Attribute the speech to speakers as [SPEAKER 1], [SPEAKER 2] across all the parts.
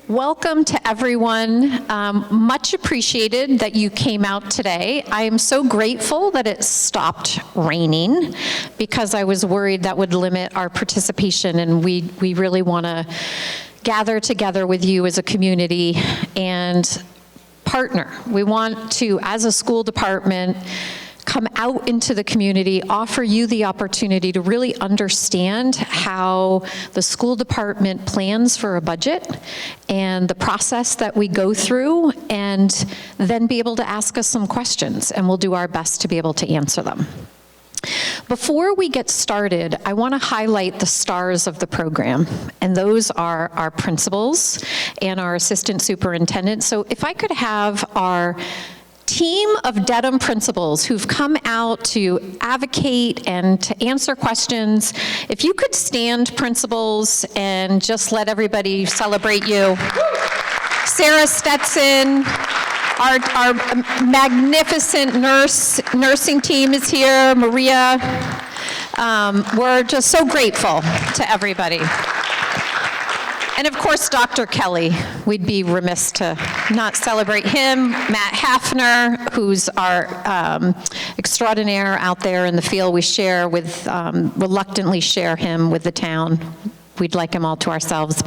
[SPEAKER 1] Welcome to everyone. Much appreciated that you came out today. I am so grateful that it stopped raining because I was worried that would limit our participation, and we really want to gather together with you as a community and partner. We want to, as a school department, come out into the community, offer you the opportunity to really understand how the school department plans for a budget and the process that we go through, and then be able to ask us some questions, and we'll do our best to be able to answer them. Before we get started, I want to highlight the stars of the program, and those are our principals and our assistant superintendent. So if I could have our team of Dedham principals who've come out to advocate and to answer questions. If you could stand, principals, and just let everybody celebrate you. Sarah Stetson, our magnificent nursing team is here. Maria, we're just so grateful to everybody. And of course, Dr. Kelly, we'd be remiss to not celebrate him. Matt Hafner, who's our extraordinaire out there in the field. We share with, reluctantly share him with the town. We'd like him all to ourselves,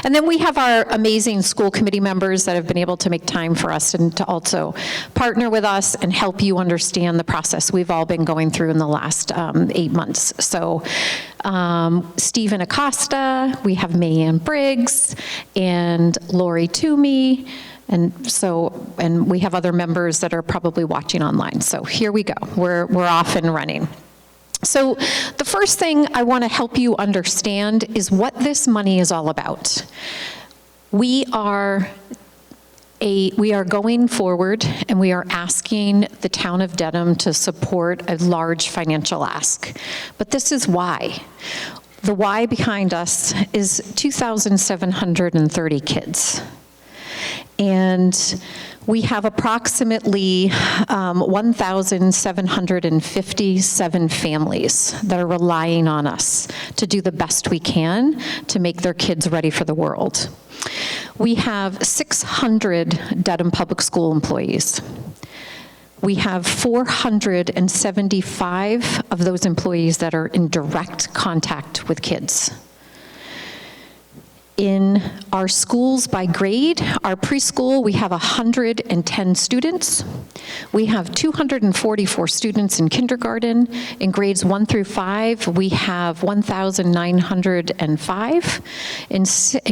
[SPEAKER 1] and then we have our amazing school committee members that have been able to make time for us and to also partner with us and help you understand the process we've all been going through in the last 8 months. So Stephen Acosta, we have Mayanne Briggs, and Lori Toomey, and we have other members that are probably watching online. So here we go, we're off and running. So the first thing I want to help you understand is what this money is all about. We are going forward, and we are asking the town of Dedham to support a large financial ask. But this is why. The why behind us is 2,730 kids. And we have approximately 1,757 families that are relying on us to do the best we can to make their kids ready for the world. We have 600 Dedham Public School employees. We have 475 of those employees that are in direct contact with kids. In our schools by grade, our preschool, we have 110 students. We have 244 students in kindergarten. In grades 1 through 5, we have 1,905. In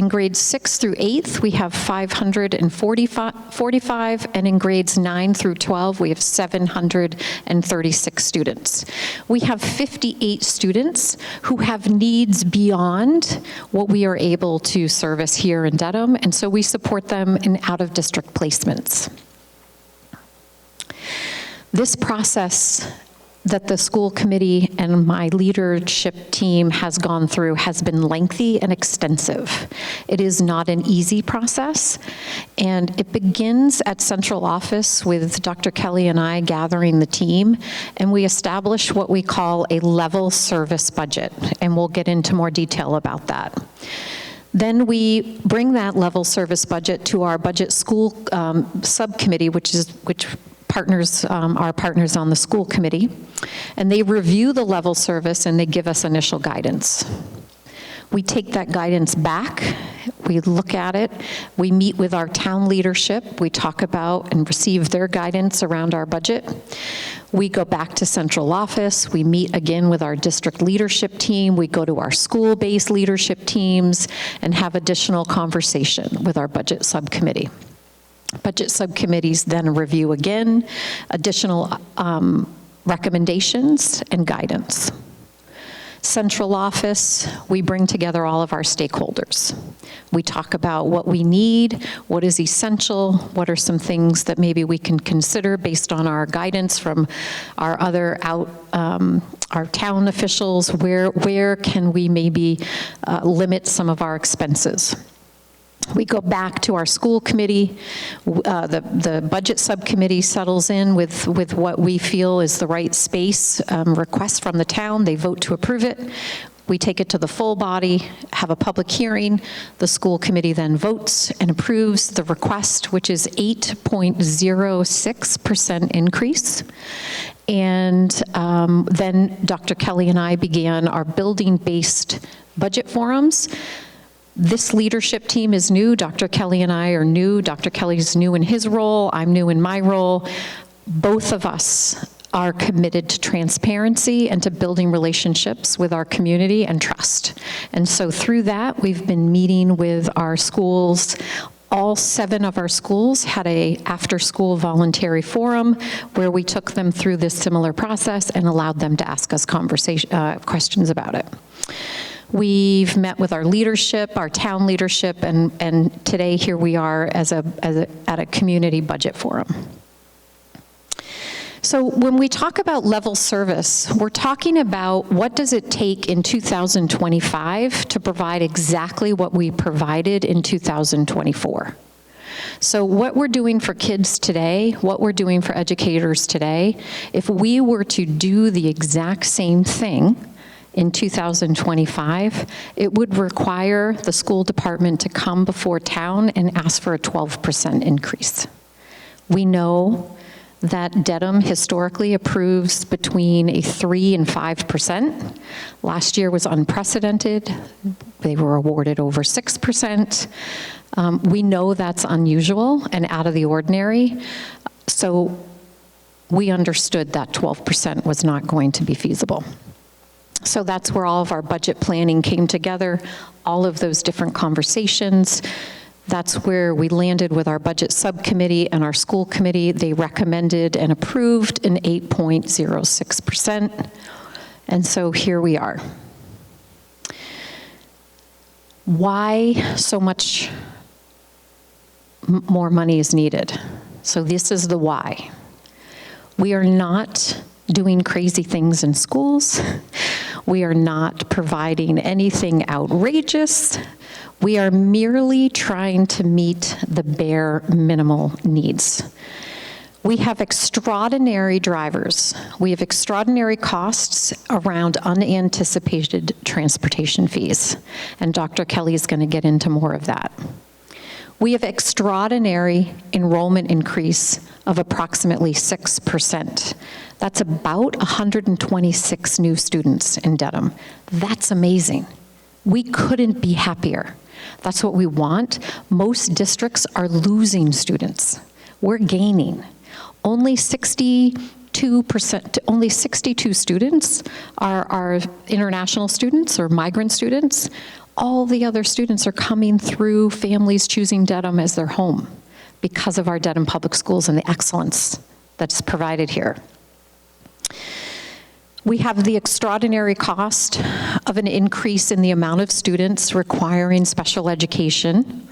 [SPEAKER 1] grades 6 through 8, we have 545, and in grades 9 through 12, we have 736 students. We have 58 students who have needs beyond what we are able to service here in Dedham, and so we support them in out-of-district placements. This process that the school committee and my leadership team has gone through has been lengthy and extensive. It is not an easy process, and it begins at central office with Dr. Kelly and I gathering the team, and we establish what we call a level service budget, and we'll get into more detail about that. Then we bring that level service budget to our budget school subcommittee, which partners are partners on the school committee, and they review the level service and they give us initial guidance. We take that guidance back, we look at it, we meet with our town leadership, we talk about and receive their guidance around our budget. We go back to central office, we meet again with our district leadership team, we go to our school-based leadership teams and have additional conversation with our budget subcommittee. Budget subcommittees then review again additional recommendations and guidance. Central office, we bring together all of our stakeholders. We talk about what we need, what is essential, what are some things that maybe we can consider based on our guidance from our other our town officials, where can we maybe limit some of our expenses. We go back to our school committee. The budget subcommittee settles in with what we feel is the right space request from the town. They vote to approve it. We take it to the full body, have a public hearing. The school committee then votes and approves the request, which is 8.06% increase. And then Dr. Kelly and I began our building-based budget forums. This leadership team is new. Dr. Kelly and I are new. Dr. Kelly's new in his role. I'm new in my role. Both of us are committed to transparency and to building relationships with our community and trust. And so through that, we've been meeting with our schools. All 7 of our schools had a after-school voluntary forum where we took them through this similar process and allowed them to ask us questions about it. We've met with our leadership, our town leadership, and today here we are at a community budget forum. So when we talk about level service, we're talking about what does it take in 2025 to provide exactly what we provided in 2024. So what we're doing for kids today, what we're doing for educators today, if we were to do the exact same thing in 2025, it would require the school department to come before town and ask for a 12% increase. We know that Dedham historically approves between a 3% and 5%. Last year was unprecedented. They were awarded over 6%. We know that's unusual and out of the ordinary. So we understood that 12% was not going to be feasible. So that's where all of our budget planning came together, all of those different conversations. That's where we landed with our budget subcommittee and our school committee. They recommended and approved an 8.06%. And so here we are. Why so much more money is needed? So this is the why. We are not doing crazy things in schools. We are not providing anything outrageous. We are merely trying to meet the bare minimal needs. We have extraordinary drivers. We have extraordinary costs around unanticipated transportation fees. And Dr. Kelly is going to get into more of that. We have extraordinary enrollment increase of approximately 6%. That's about 126 new students in Dedham. That's amazing. We couldn't be happier. That's what we want. Most districts are losing students. We're gaining. Only 62 students are international students or migrant students. All the other students are coming through families choosing Dedham as their home because of our Dedham Public Schools and the excellence that's provided here. We have the extraordinary cost of an increase in the amount of students requiring special education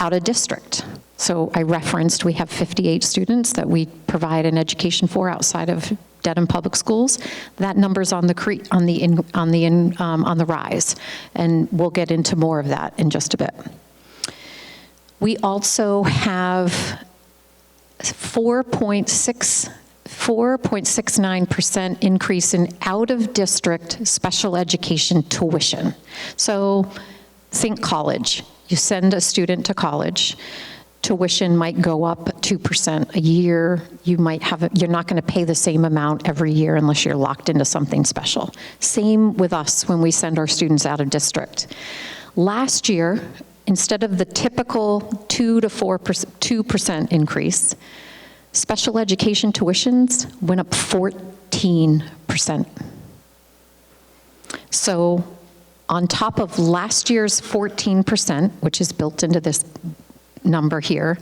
[SPEAKER 1] out of district. So I referenced we have 58 students that we provide an education for outside of Dedham Public Schools. That number's on the rise, and we'll get into more of that in just a bit. We also have 4.69% increase in out-of-district special education tuition. So think college. You send a student to college. Tuition might go up 2% a year. You're not going to pay the same amount every year unless you're locked into something special. Same with us when we send our students out of district. Last year, instead of the typical 2% increase, special education tuitions went up 14%. So on top of last year's 14%, which is built into this number here,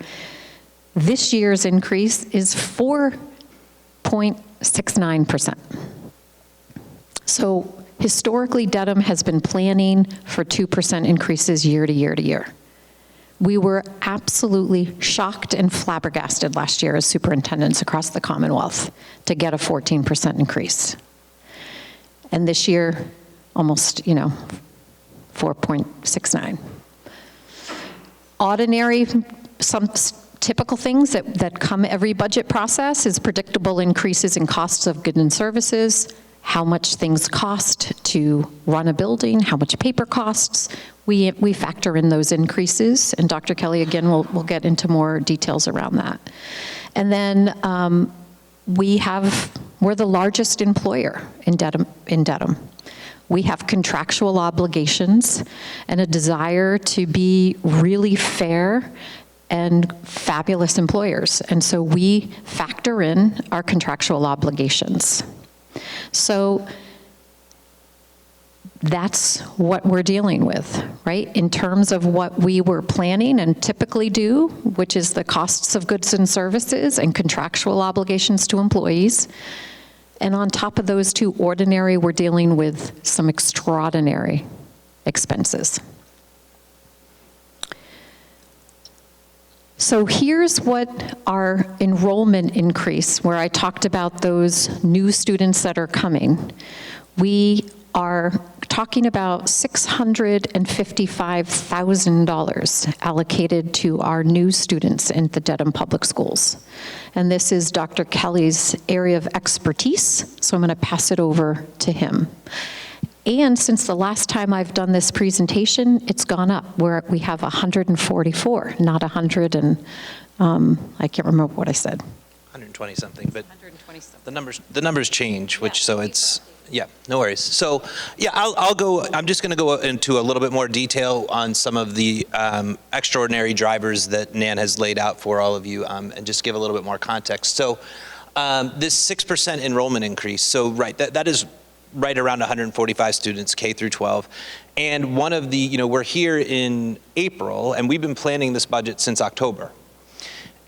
[SPEAKER 1] this year's increase is 4.69%. So historically, Dedham has been planning for 2% increases year to year to year. We were absolutely shocked and flabbergasted last year as superintendents across the Commonwealth to get a 14% increase. And this year, almost, 4.69. Ordinary, some typical things that come every budget process is predictable increases in costs of goods and services, how much things cost to run a building, how much paper costs. We factor in those increases, and Dr. Kelly, again, will get into more details around that. And then we're the largest employer in Dedham. We have contractual obligations and a desire to be really fair and fabulous employers. And so we factor in our contractual obligations. So that's what we're dealing with, right? In terms of what we were planning and typically do, which is the costs of goods and services and contractual obligations to employees. And on top of those two ordinary, we're dealing with some extraordinary expenses. So here's what our enrollment increase, where I talked about those new students that are coming. We are talking about $655,000 allocated to our new students in the Dedham Public Schools. And this is Dr. Kelly's area of expertise, so I'm going to pass it over to him. And since the last time I've done this presentation, it's gone up, where we have 144, not 100 and, I can't remember what I said.
[SPEAKER 2] 120 something, but
[SPEAKER 1] 120 something.
[SPEAKER 2] the numbers change, which, so it's, yeah, no worries. So, yeah, I'm just going to go into a little bit more detail on some of the extraordinary drivers that Nan has laid out for all of you, and just give a little bit more context. So, this 6% enrollment increase, so right, that is right around 145 students, K through 12. And one of the, we're here in April, and we've been planning this budget since October.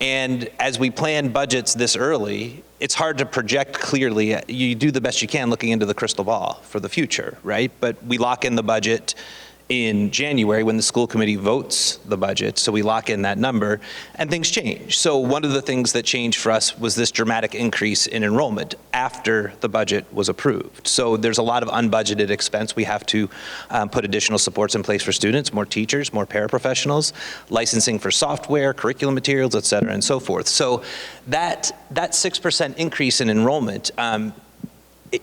[SPEAKER 2] And as we plan budgets this early, it's hard to project clearly. You do the best you can looking into the crystal ball for the future, right? But we lock in the budget in January when the school committee votes the budget, so we lock in that number, and things change. So one of the things that changed for us was this dramatic increase in enrollment after the budget was approved. So there's a lot of unbudgeted expense. We have to put additional supports in place for students, more teachers, more paraprofessionals, licensing for software, curriculum materials, et cetera, and so forth. So that 6% increase in enrollment,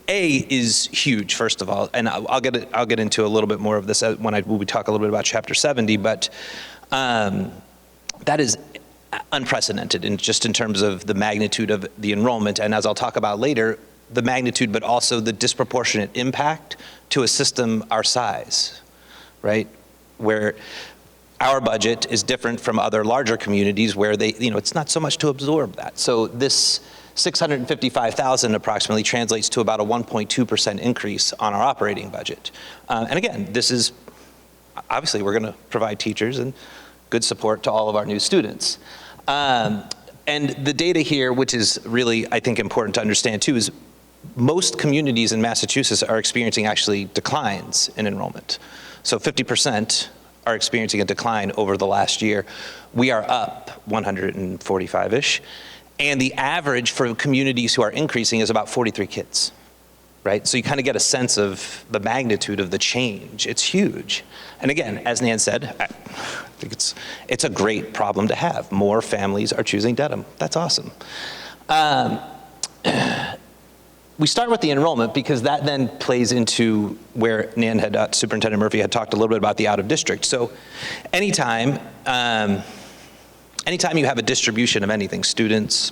[SPEAKER 2] is huge, first of all, and I'll get into a little bit more of this when we talk a little bit about Chapter 70, but that is unprecedented in terms of the magnitude of the enrollment, and as I'll talk about later, the magnitude, but also the disproportionate impact to a system our size, right? Where our budget is different from other larger communities where it's not so much to absorb that. So this $655,000 approximately translates to about a 1.2% increase on our operating budget. And again, this is, obviously we're gonna provide teachers and good support to all of our new students. And the data here, which is really, I think, important to understand too, is most communities in Massachusetts are experiencing actually declines in enrollment. So 50% are experiencing a decline over the last year. We are up 145-ish. And the average for communities who are increasing is about 43 kids, right? So you kind of get a sense of the magnitude of the change. It's huge. And again, as Nan said, I think it's a great problem to have. More families are choosing Dedham. That's awesome. We start with the enrollment because that then plays into where Nan had, Superintendent Murphy had talked a little bit about the out of district. So anytime you have a distribution of anything, students,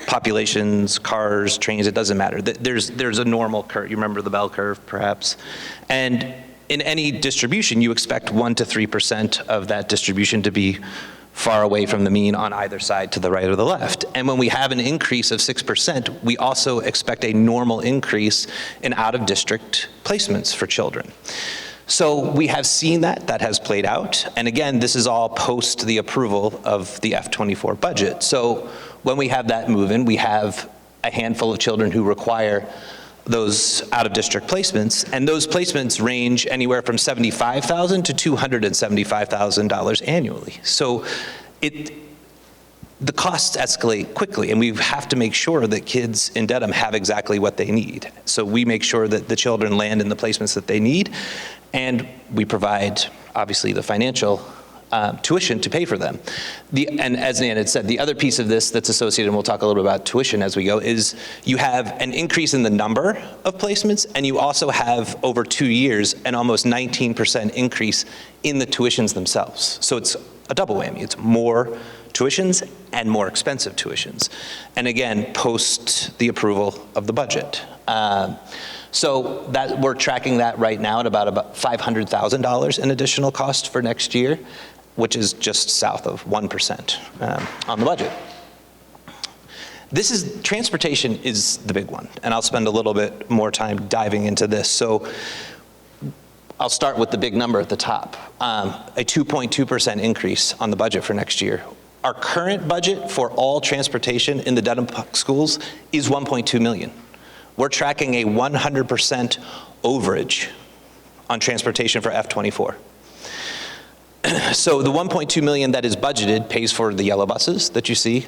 [SPEAKER 2] populations, cars, trains, it doesn't matter. There's a normal curve. You remember the bell curve, perhaps? And in any distribution, you expect 1% to 3% of that distribution to be far away from the mean on either side, to the right or the left. And when we have an increase of 6%, we also expect a normal increase in out-of-district placements for children. So we have seen that has played out. And again, this is all post the approval of the FY24 budget. So when we have that move in, we have a handful of children who require those out-of-district placements, and those placements range anywhere from $75,000 to $275,000 annually. So the costs escalate quickly, and we have to make sure that kids in Dedham have exactly what they need. So we make sure that the children land in the placements that they need, and we provide, obviously, the financial tuition to pay for them. And as Nan had said, the other piece of this that's associated, and we'll talk a little bit about tuition as we go, is you have an increase in the number of placements, and you also have, over 2 years, an almost 19% increase in the tuitions themselves. So it's a double whammy. It's more tuitions and more expensive tuitions. And again, post the approval of the budget. So that we're tracking that right now at about $500,000 in additional cost for next year, which is just south of 1% on the budget. Transportation is the big one, and I'll spend a little bit more time diving into this. So I'll start with the big number at the top, a 2.2% increase on the budget for next year. Our current budget for all transportation in the Dedham schools is $1.2 million. We're tracking a 100% overage on transportation for F24. So the $1.2 million that is budgeted pays for the yellow buses that you see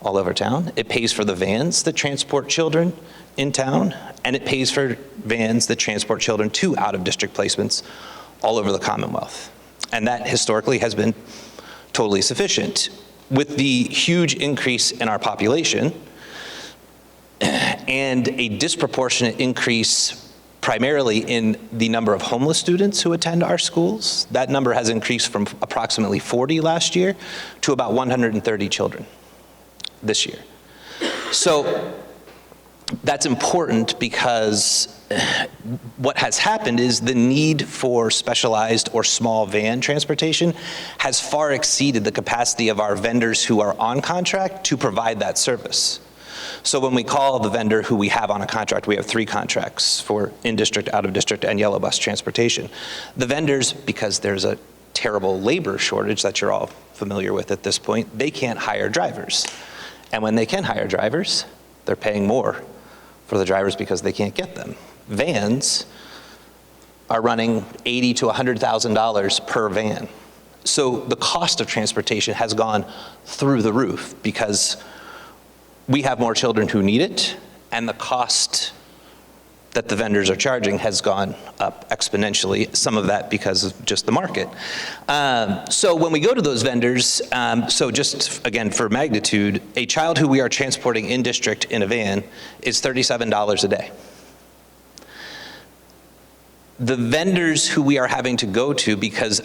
[SPEAKER 2] all over town. It pays for the vans that transport children in town, and it pays for vans that transport children to out-of-district placements all over the Commonwealth. And that historically has been totally sufficient. With the huge increase in our population, and a disproportionate increase primarily in the number of homeless students who attend our schools. That number has increased from approximately 40 last year to about 130 children this year. So that's important because what has happened is the need for specialized or small van transportation has far exceeded the capacity of our vendors who are on contract to provide that service. So when we call the vendor who we have on a contract, we have 3 contracts for in-district, out-of-district, and yellow bus transportation. The vendors, because there's a terrible labor shortage that you're all familiar with at this point, they can't hire drivers. And when they can hire drivers, they're paying more for the drivers because they can't get them. Vans are running $80,000 to $100,000 per van. So the cost of transportation has gone through the roof because we have more children who need it, and the cost that the vendors are charging has gone up exponentially, some of that because of just the market. So when we go to those vendors, so just again for magnitude, a child who we are transporting in district in a van is $37 a day. The vendors who we are having to go to because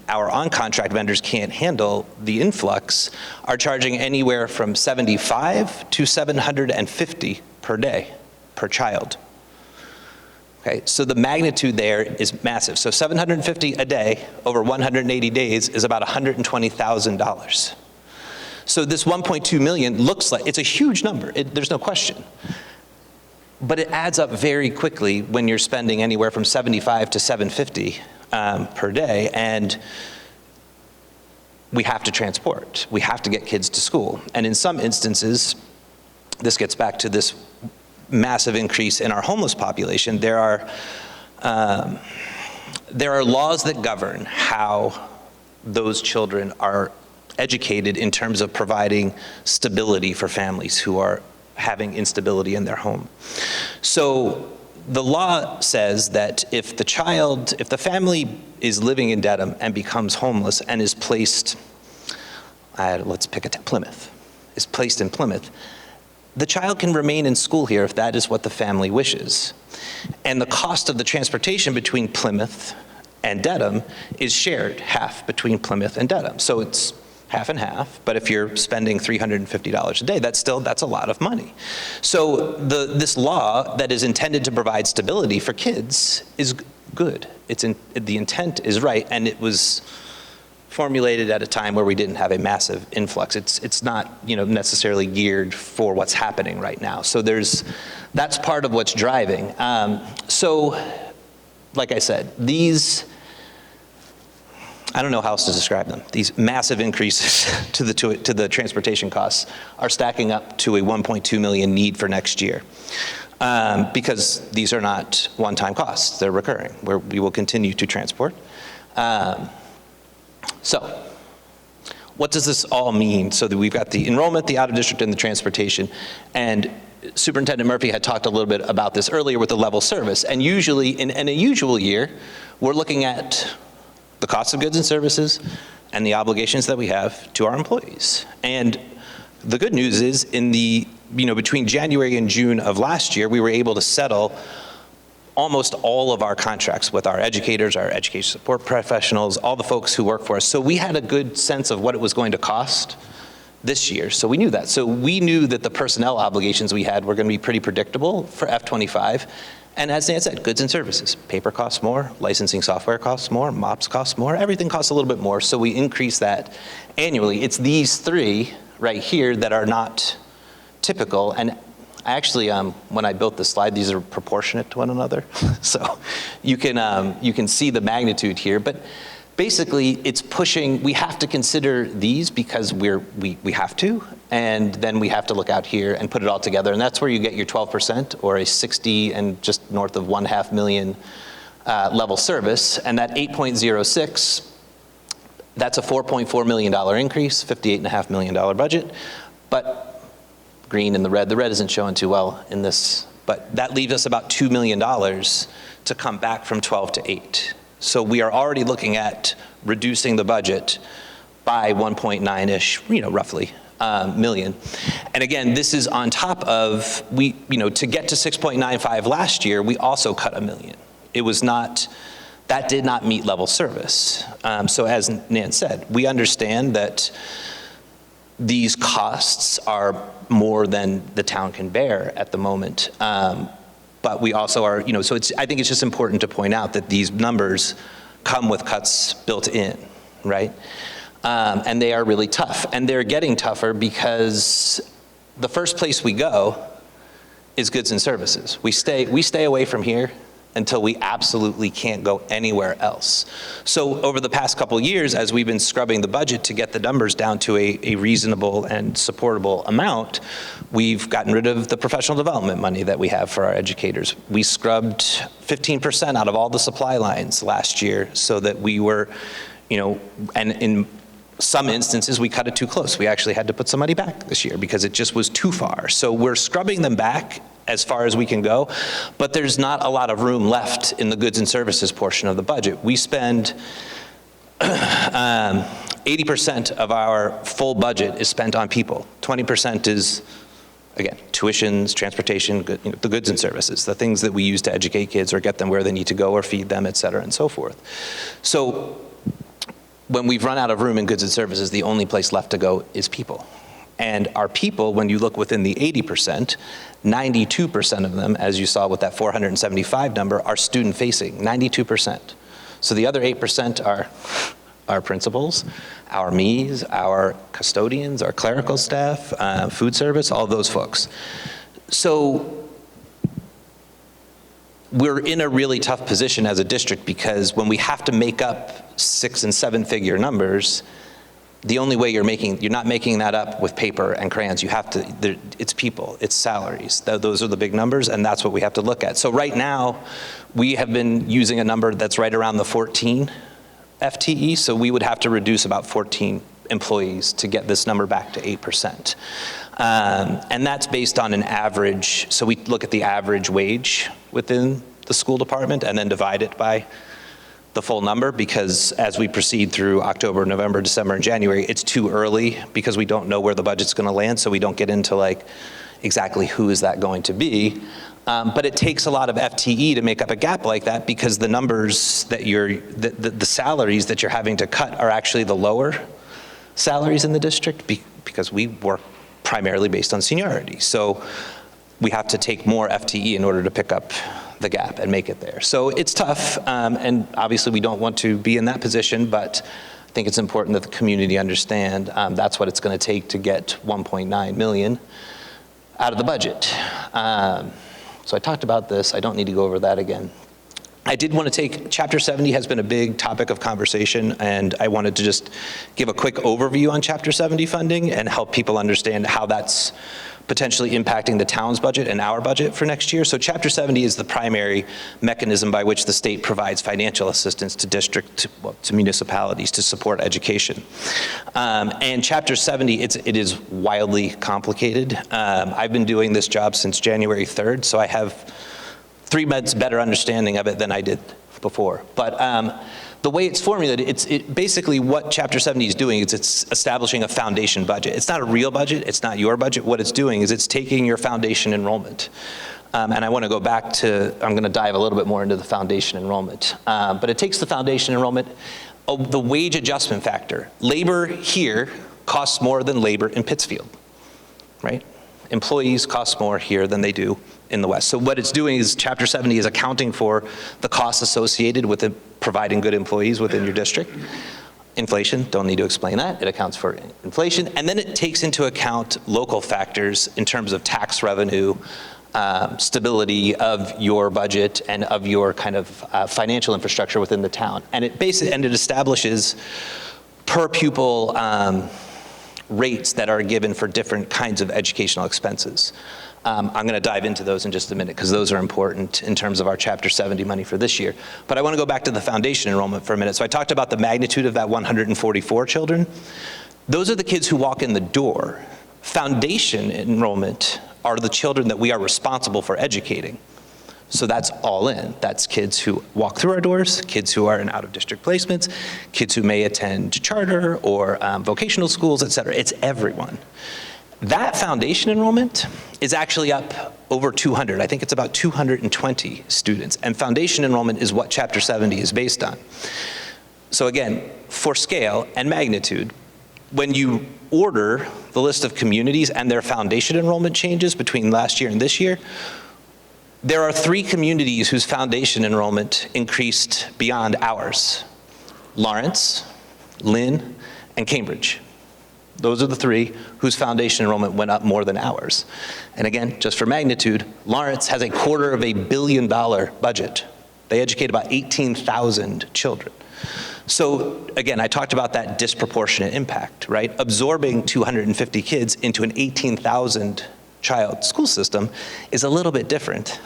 [SPEAKER 2] our on-contract vendors can't handle the influx are charging anywhere from $75 to $750 per day, per child. Okay, so the magnitude there is massive. So $750 a day over 180 days is about $120,000. So this 1.2 million looks like, it's a huge number, there's no question. But it adds up very quickly when you're spending anywhere from $75 to $750 per day, and we have to transport. We have to get kids to school. And in some instances, this gets back to this massive increase in our homeless population. There are laws that govern how those children are educated in terms of providing stability for families who are having instability in their home. So the law says that if the family is living in Dedham and becomes homeless and is placed, let's pick Plymouth, is placed in Plymouth, the child can remain in school here if that is what the family wishes. And the cost of the transportation between Plymouth and Dedham is shared half between Plymouth and Dedham. So it's half and half, but if you're spending $350 a day, that's a lot of money. So this law that is intended to provide stability for kids is good. The intent is right, and it was formulated at a time where we didn't have a massive influx. It's not necessarily geared for what's happening right now. So that's part of what's driving. So like I said, I don't know how else to describe them. These massive increases to the transportation costs are stacking up to a 1.2 million need for next year. Because these are not one-time costs, they're recurring, where we will continue to transport. So what does this all mean? So that we've got the enrollment, the out-of-district, and the transportation. And Superintendent Murphy had talked a little bit about this earlier with the level service. And usually, in a usual year, we're looking at the cost of goods and services and the obligations that we have to our employees. And the good news is between January and June of last year, we were able to settle almost all of our contracts with our educators, our education support professionals, all the folks who work for us. So we had a good sense of what it was going to cost this year. So we knew that. So we knew that the personnel obligations we had were going to be pretty predictable for F25. And as Dan said, goods and services. Paper costs more, licensing software costs more, MOPS costs more, everything costs a little bit more. So we increase that annually. It's these three right here that are not typical. And actually, when I built this slide, these are proportionate to one another. So you can see the magnitude here. But basically, it's pushing, we have to consider these because we have to, and then we have to look out here and put it all together. And that's where you get your 12% or a 60 and just north of $1.5 million level service. And that 8.06, that's a $4.4 million increase, $58.5 million budget. But green and the red isn't showing too well in this, but that leaves us about $2 million to come back from 12 to 8. So we are already looking at reducing the budget by 1.9-ish, roughly, million. And again, this is on top of, to get to 6.95 last year, we also cut $1 million. It was not, that did not meet level service. So as Nan said, we understand that these costs are more than the town can bear at the moment. But we also are, so I think it's just important to point out that these numbers come with cuts built in, right? And they are really tough. And they're getting tougher because the first place we go is goods and services. We stay away from here until we absolutely can't go anywhere else. So over the past couple of years, as we've been scrubbing the budget to get the numbers down to a reasonable and supportable amount, we've gotten rid of the professional development money that we have for our educators. We scrubbed 15% out of all the supply lines last year so that we were, and in some instances, we cut it too close. We actually had to put some money back this year because it just was too far. So we're scrubbing them back as far as we can go, but there's not a lot of room left in the goods and services portion of the budget. We spend 80% of our full budget is spent on people. 20% is, again, tuitions, transportation, the goods and services, the things that we use to educate kids or get them where they need to go or feed them, et cetera, and so forth. So when we've run out of room in goods and services, the only place left to go is people. And our people, when you look within the 80%, 92% of them, as you saw with that 475 number, are student-facing, 92%. So the other 8% are our principals, our MEs, our custodians, our clerical staff, food service, all those folks. So we're in a really tough position as a district because when we have to make up 6- and 7-figure numbers, the only way you're not making that up with paper and crayons. You have to, it's people, it's salaries. Those are the big numbers, and that's what we have to look at. So right now, we have been using a number that's right around the 14 FTE, so we would have to reduce about 14 employees to get this number back to 8%. And that's based on an average, so we look at the average wage within the school department and then divide it by the full number, because as we proceed through October, November, December, and January, it's too early because we don't know where the budget's going to land, so we don't get into like exactly who is that going to be. But it takes a lot of FTE to make up a gap like that because the numbers that the salaries that you're having to cut are actually the lower salaries in the district because we work primarily based on seniority. So we have to take more FTE in order to pick up the gap and make it there. So it's tough, and obviously we don't want to be in that position, but I think it's important that the community understand that's what it's going to take to get 1.9 million out of the budget. So I talked about this. I don't need to go over that again. I did want to take, Chapter 70 has been a big topic of conversation, and I wanted to just give a quick overview on Chapter 70 funding and help people understand how that's potentially impacting the town's budget and our budget for next year. So Chapter 70 is the primary mechanism by which the state provides financial assistance to to municipalities to support education. And Chapter 70, it is wildly complicated. I've been doing this job since January 3rd, so I have 3 months better understanding of it than I did before. But the way it's formulated, basically what Chapter 70 is doing is it's establishing a foundation budget. It's not a real budget, it's not your budget. What it's doing is it's taking your foundation enrollment. And I want to go back to, I'm going to dive a little bit more into the foundation enrollment. But it takes the foundation enrollment, the wage adjustment factor. Labor here costs more than labor in Pittsfield, right? Employees cost more here than they do in the West. So what it's doing is Chapter 70 is accounting for the costs associated with providing good employees within your district. Inflation, don't need to explain that. It accounts for inflation. And then it takes into account local factors in terms of tax revenue, stability of your budget and of your kind of financial infrastructure within the town. And it establishes per pupil rates that are given for different kinds of educational expenses. I'm going to dive into those in just a minute because those are important in terms of our Chapter 70 money for this year. But I want to go back to the foundation enrollment for a minute. So I talked about the magnitude of that 144 children. Those are the kids who walk in the door. Foundation enrollment are the children that we are responsible for educating. So that's all in. That's kids who walk through our doors, kids who are in out-of-district placements, kids who may attend charter or vocational schools, et cetera. It's everyone. That foundation enrollment is actually up over 200. I think it's about 220 students. And foundation enrollment is what Chapter 70 is based on. So again, for scale and magnitude, when you order the list of communities and their foundation enrollment changes between last year and this year, there are 3 communities whose foundation enrollment increased beyond ours: Lawrence, Lynn, and Cambridge. Those are the 3 whose foundation enrollment went up more than ours. And again, just for magnitude, Lawrence has a $250 million budget. They educate about 18,000 children. So again, I talked about that disproportionate impact, right? Absorbing 250 kids into an 18,000 child school system is a little bit different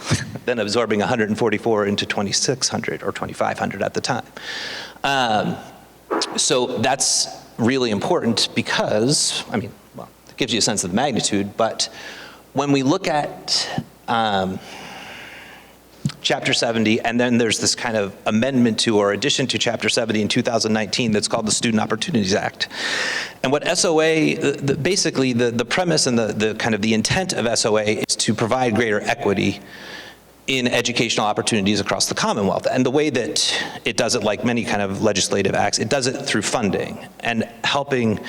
[SPEAKER 2] than absorbing 144 into 2,600 or 2,500 at the time. So that's really important because, I mean, well, it gives you a sense of the magnitude, but when we look at Chapter 70, and then there's this kind of amendment to or addition to Chapter 70 in 2019 that's called the Student Opportunities Act. And what SOA, basically the premise and the kind of the intent of SOA is to provide greater equity in educational opportunities across the Commonwealth. And the way that it does it, like many kind of legislative acts, it does it through funding and helping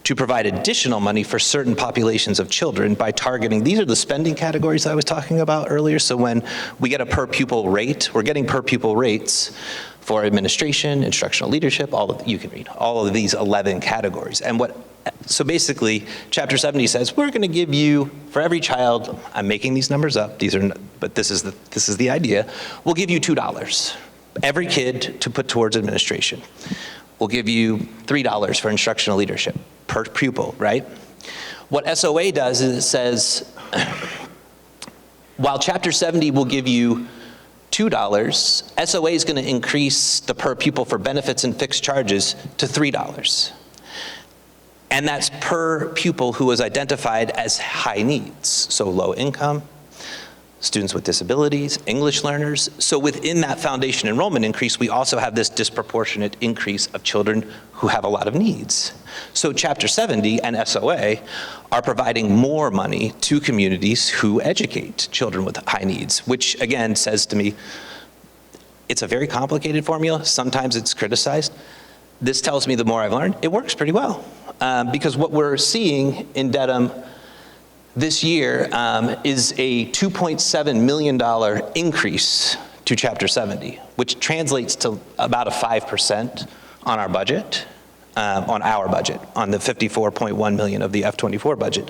[SPEAKER 2] to provide additional money for certain populations of children by targeting, these are the spending categories I was talking about earlier. So when we get a per pupil rate, we're getting per pupil rates for administration, instructional leadership, you can read all of these 11 categories. And so basically, Chapter 70 says, we're going to give you, for every child, I'm making these numbers up, but this is the idea, we'll give you $2, every kid to put towards administration. We'll give you $3 for instructional leadership per pupil, right? What SOA does is it says, while Chapter 70 will give you $2, SOA is going to increase the per pupil for benefits and fixed charges to $3. And that's per pupil who is identified as high needs, so low income, students with disabilities, English learners. So within that foundation enrollment increase, we also have this disproportionate increase of children who have a lot of needs. So Chapter 70 and SOA are providing more money to communities who educate children with high needs, which again says to me, it's a very complicated formula. Sometimes it's criticized. This tells me the more I've learned, it works pretty well. Because what we're seeing in Dedham this year is a $2.7 million increase to Chapter 70, which translates to about a 5% on our budget, on the 54.1 million of the F24 budget.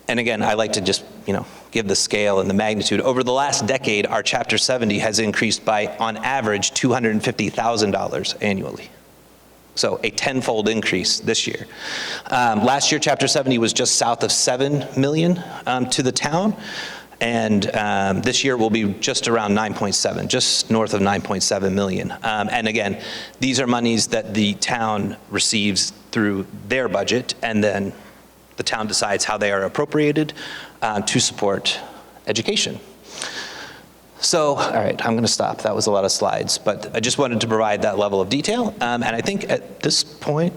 [SPEAKER 2] And again, I like to just, give the scale and the magnitude. Over the last decade, our Chapter 70 has increased by, on average, $250,000 annually. So a tenfold increase this year. Last year, Chapter 70 was just south of 7 million to the town. And this year will be just around 9.7, just north of 9.7 million. And again, these are monies that the town receives through their budget, and then the town decides how they are appropriated to support education. So, all right, I'm going to stop. That was a lot of slides, but I just wanted to provide that level of detail. And I think at this point,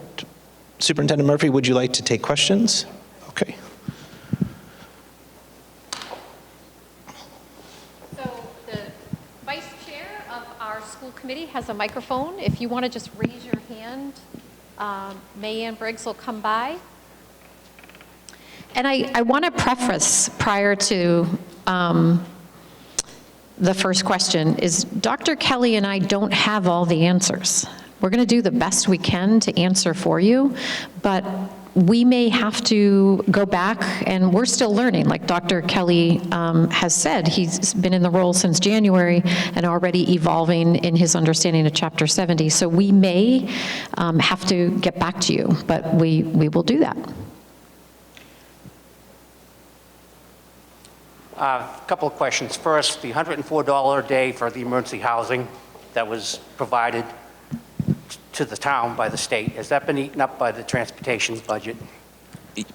[SPEAKER 2] Superintendent Murphy, would you like to take questions? Okay.
[SPEAKER 1] So the vice chair of our school committee has a microphone. If you want to just raise your hand, Mayanne Briggs will come by. And I want to preface prior to the first question is Dr. Kelly and I don't have all the answers. We're going to do the best we can to answer for you, but we may have to go back, and we're still learning. Like Dr. Kelly has said, he's been in the role since January and already evolving in his understanding of Chapter 70. So we may have to get back to you, but we will do that.
[SPEAKER 3] A couple of questions. First, the $104 a day for the emergency housing that was provided to the town by the state, has that been eaten up by the transportation budget?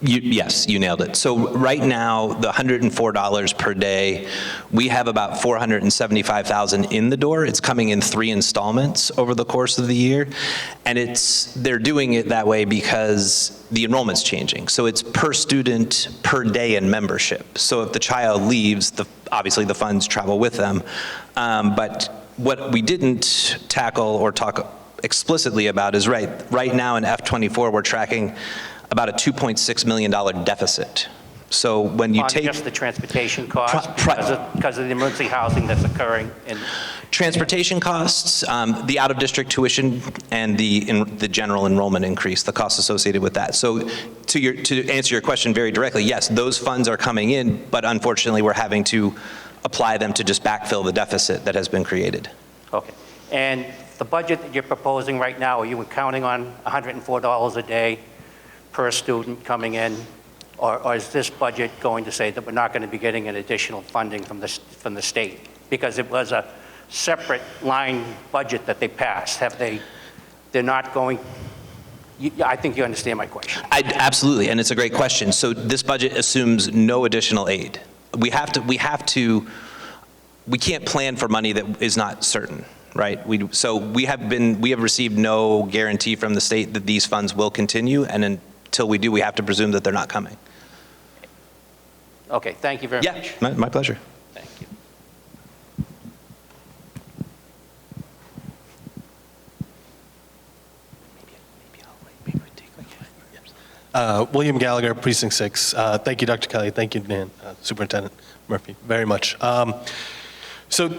[SPEAKER 2] Yes, you nailed it. So right now, the $104 per day, we have about $475,000 in the door. It's coming in 3 installments over the course of the year. And they're doing it that way because the enrollment's changing. So it's per student, per day in membership. So if the child leaves, obviously the funds travel with them. But what we didn't tackle or talk explicitly about is right now in F24, we're tracking about a $2.6 million deficit. So when you take
[SPEAKER 3] just the transportation costs because of the emergency housing that's occurring in
[SPEAKER 2] transportation costs, the out-of-district tuition, and the general enrollment increase, the costs associated with that. So to answer your question very directly, yes, those funds are coming in, but unfortunately we're having to apply them to just backfill the deficit that has been created.
[SPEAKER 3] Okay. And the budget that you're proposing right now, are you counting on $104 a day per student coming in, or is this budget going to say that we're not going to be getting an additional funding from the state? Because it was a separate line budget that they passed. They're not going, I think you understand my question.
[SPEAKER 2] Absolutely, and it's a great question. So this budget assumes no additional aid. We can't plan for money that is not certain. Right. We have received no guarantee from the state that these funds will continue, and until we do, we have to presume that they're not coming.
[SPEAKER 3] Okay. Thank you very much.
[SPEAKER 2] Yeah, my pleasure.
[SPEAKER 3] Thank you.
[SPEAKER 4] William Gallagher, Precinct 6. Thank you, Dr. Kelly. Thank you, Dan, Superintendent Murphy, very much. So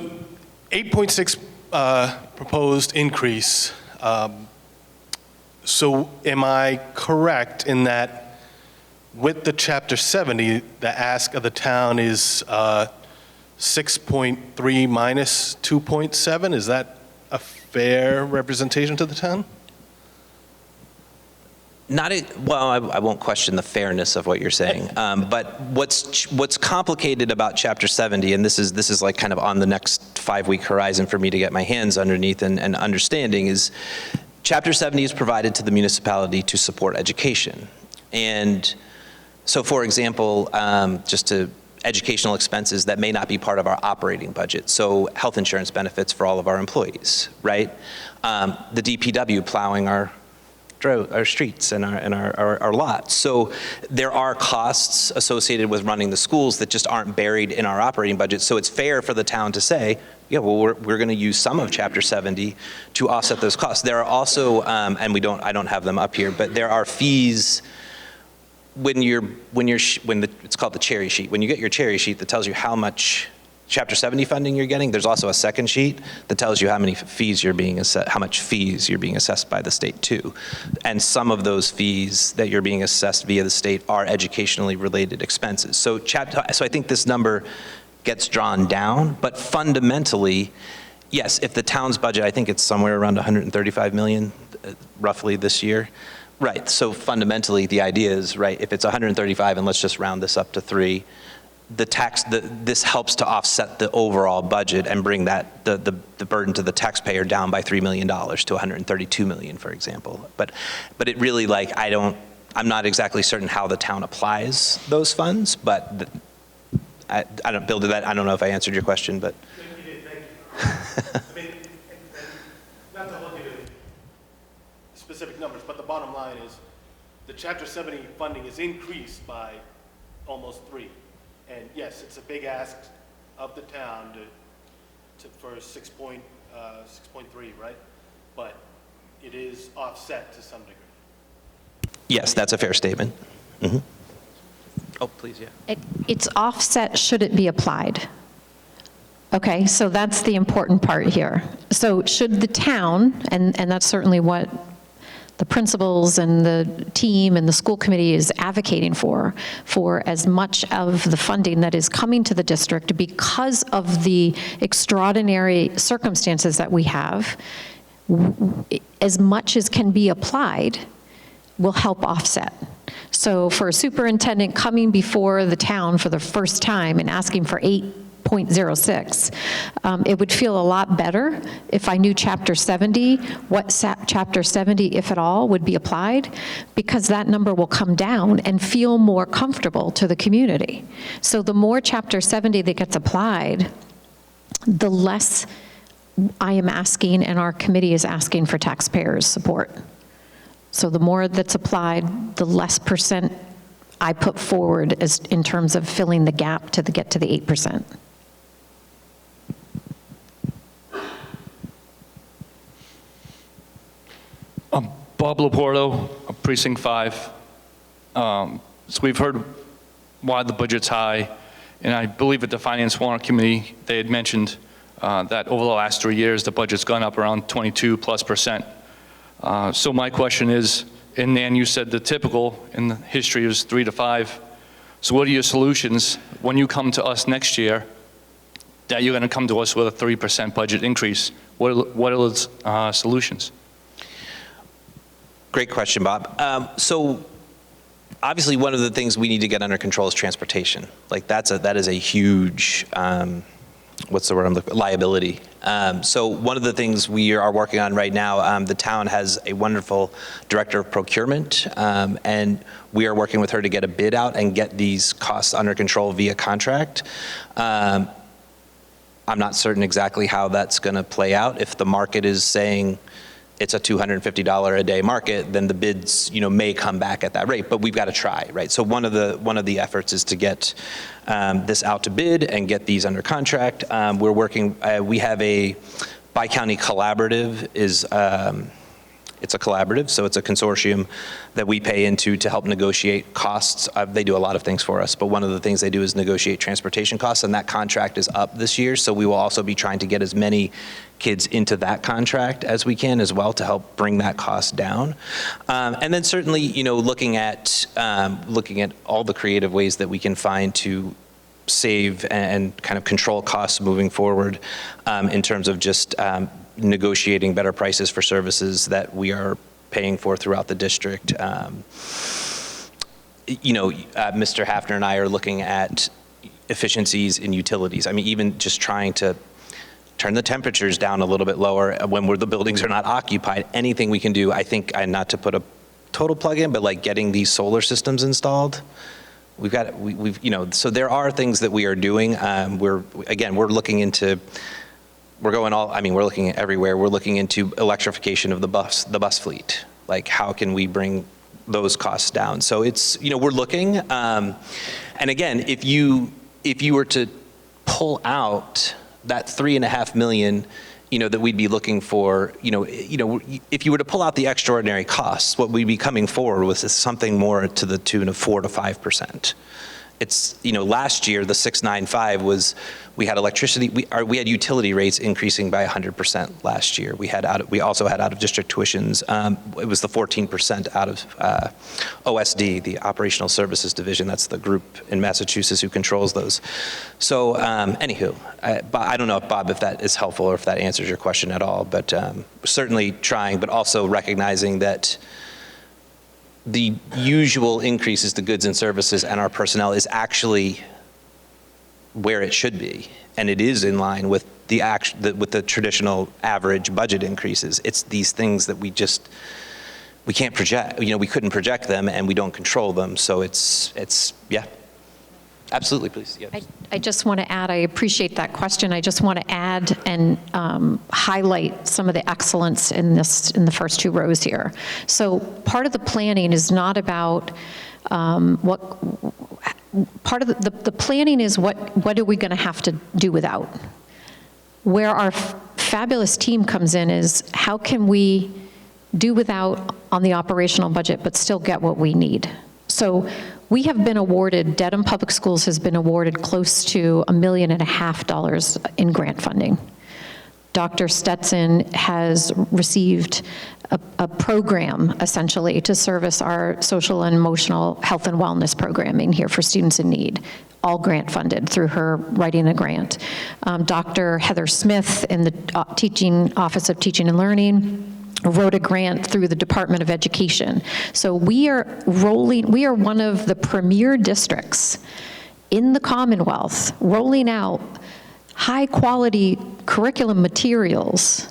[SPEAKER 4] 8.6 proposed increase. So am I correct in that with the Chapter 70, the ask of the town is 6.3 minus 2.7? Is that a fair representation to the town?
[SPEAKER 2] Well, I won't question the fairness of what you're saying, but what's complicated about Chapter 70, and this is like kind of on the next 5-week horizon for me to get my hands underneath and understanding, is Chapter 70 is provided to the municipality to support education. And so, for example, just to educational expenses that may not be part of our operating budget. So health insurance benefits for all of our employees, right? The DPW plowing our streets and our lots. So there are costs associated with running the schools that just aren't buried in our operating budget. So it's fair for the town to say, yeah, well, we're going to use some of Chapter 70 to offset those costs. There are also, and I don't have them up here, but there are fees it's called the cherry sheet. When you get your cherry sheet that tells you how much Chapter 70 funding you're getting, there's also a second sheet that tells you how much fees you're being assessed by the state too. And some of those fees that you're being assessed via the state are educationally related expenses. So I think this number gets drawn down, but fundamentally, yes, if the town's budget, I think it's somewhere around 135 million roughly this year. Right, so fundamentally the idea is, right, if it's 135 and let's just round this up to 3, this helps to offset the overall budget and bring that the burden to the taxpayer down by $3 million to $132 million, for example. But it really, like, I'm not exactly certain how the town applies those funds, but I don't know if I answered your question, but.
[SPEAKER 4] I mean, and not to look into specific numbers, but the bottom line is the Chapter 70 funding is increased by almost 3. And yes, it's a big ask of the town for 6.3, right? But it is offset to some degree.
[SPEAKER 2] Yes, that's a fair statement. Oh, please, yeah.
[SPEAKER 1] It's offset should it be applied. Okay, so that's the important part here. So should the town, and that's certainly what the principals and the team and the school committee is advocating for as much of the funding that is coming to the district because of the extraordinary circumstances that we have, as much as can be applied will help offset. So for a superintendent coming before the town for the first time and asking for 8.06, it would feel a lot better if I knew Chapter 70, what Chapter 70, if at all, would be applied, because that number will come down and feel more comfortable to the community. So the more Chapter 70 that gets applied, the less I am asking and our committee is asking for taxpayers' support. So the more that's applied, the less percent I put forward as in terms of filling the gap to get to the 8%.
[SPEAKER 5] Bob Laporto, Precinct 5. So we've heard why the budget's high, and I believe at the Finance Warrant Committee, they had mentioned that over the last 3 years, the budget's gone up around 22+%. So my question is, and Nan, you said the typical in the history is 3 to 5. So what are your solutions when you come to us next year that you're going to come to us with a 3% budget increase? What are those solutions?
[SPEAKER 2] Great question, Bob. So obviously one of the things we need to get under control is transportation. Like that is a huge, what's the word I'm looking for? Liability. So one of the things we are working on right now, the town has a wonderful director of procurement, and we are working with her to get a bid out and get these costs under control via contract. I'm not certain exactly how that's going to play out. If the market is saying it's a $250 a day market, then the bids, may come back at that rate. But we've got to try, right? So one of the efforts is to get this out to bid and get these under contract. We're working. We have a bi-county collaborative. It's a collaborative, so it's a consortium that we pay into to help negotiate costs. They do a lot of things for us, but one of the things they do is negotiate transportation costs, and that contract is up this year, so we will also be trying to get as many kids into that contract as we can as well to help bring that cost down. And then certainly, looking at all the creative ways that we can find to save and kind of control costs moving forward in terms of just negotiating better prices for services that we are paying for throughout the district. Mr. Hafner and I are looking at efficiencies in utilities. I mean, even just trying to turn the temperatures down a little bit lower when the buildings are not occupied. Anything we can do, I think, not to put a total plug in, but like getting these solar systems installed. So there are things that we are doing. We're looking everywhere. We're looking into electrification of the bus fleet. Like, how can we bring those costs down? So it's, we're looking. And again, if you were to pull out that $3.5 million, that we'd be looking for, if you were to pull out the extraordinary costs, what we'd be coming forward with is something more to the tune of 4 to 5%. It's, last year, the 695 was, we had electricity, we had utility rates increasing by 100% last year. We also had out-of-district tuitions. It was the 14% out of OSD, the Operational Services Division. That's the group in Massachusetts who controls those. So anywho, I don't know, Bob, if that is helpful or if that answers your question at all, but certainly trying, but also recognizing that the usual increases to goods and services and our personnel is actually where it should be, and it is in line with the traditional average budget increases. It's these things that we can't project. We couldn't project them, and we don't control them. So it's Absolutely, please. Yeah.
[SPEAKER 1] I just want to add, I appreciate that question. I just want to add and highlight some of the excellence in the first two rows here. So part of the planning is not about part of the planning is what are we going to have to do without? Where our fabulous team comes in is how can we do without on the operational budget but still get what we need? So we have been awarded, Dedham Public Schools has been awarded close to $1.5 million in grant funding. Dr. Stetson has received a program, essentially, to service our social and emotional health and wellness programming here for students in need, all grant funded through her writing a grant. Dr. Heather Smith in the Office of Teaching and Learning wrote a grant through the Department of Education. So we are one of the premier districts in the Commonwealth rolling out high-quality curriculum materials,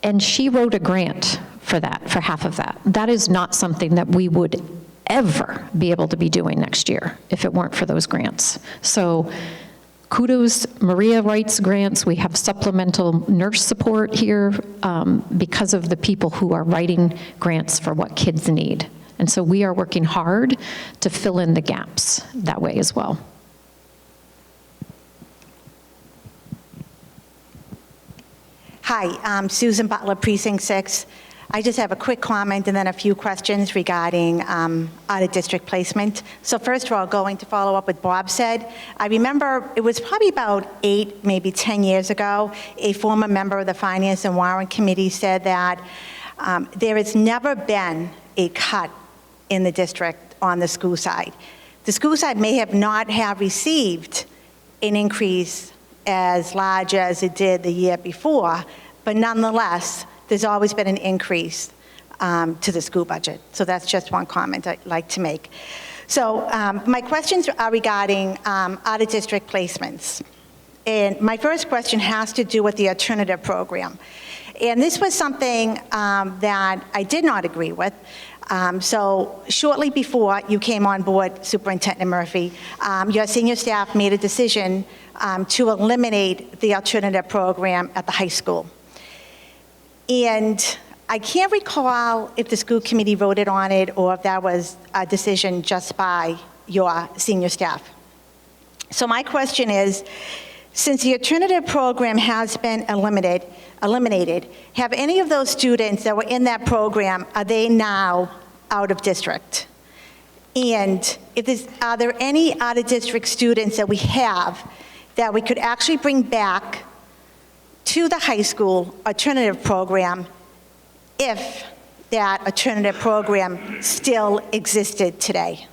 [SPEAKER 1] and she wrote a grant for that, for half of that. That is not something that we would ever be able to be doing next year if it weren't for those grants. So kudos, Maria writes grants. We have supplemental nurse support here because of the people who are writing grants for what kids need. And so we are working hard to fill in the gaps that way as well.
[SPEAKER 6] Hi, I'm Susan Butler, Precinct 6. I just have a quick comment and then a few questions regarding out-of-district placement. So first of all, going to follow up what Bob said, I remember it was probably about 8, maybe 10 years ago, a former member of the Finance and Warrant Committee said that there has never been a cut in the district on the school side. The school side may have not have received an increase as large as it did the year before, but nonetheless, there's always been an increase to the school budget. So that's just one comment I'd like to make. So my questions are regarding out-of-district placements. And my first question has to do with the alternative program. And this was something that I did not agree with. So shortly before you came on board, Superintendent Murphy, your senior staff made a decision to eliminate the alternative program at the high school. And I can't recall if the school committee voted on it or if that was a decision just by your senior staff. So my question is, since the alternative program has been eliminated, have any of those students that were in that program, are they now out of district? And are there any out-of-district students that we have that we could actually bring back to the high school alternative program if that alternative program still existed today?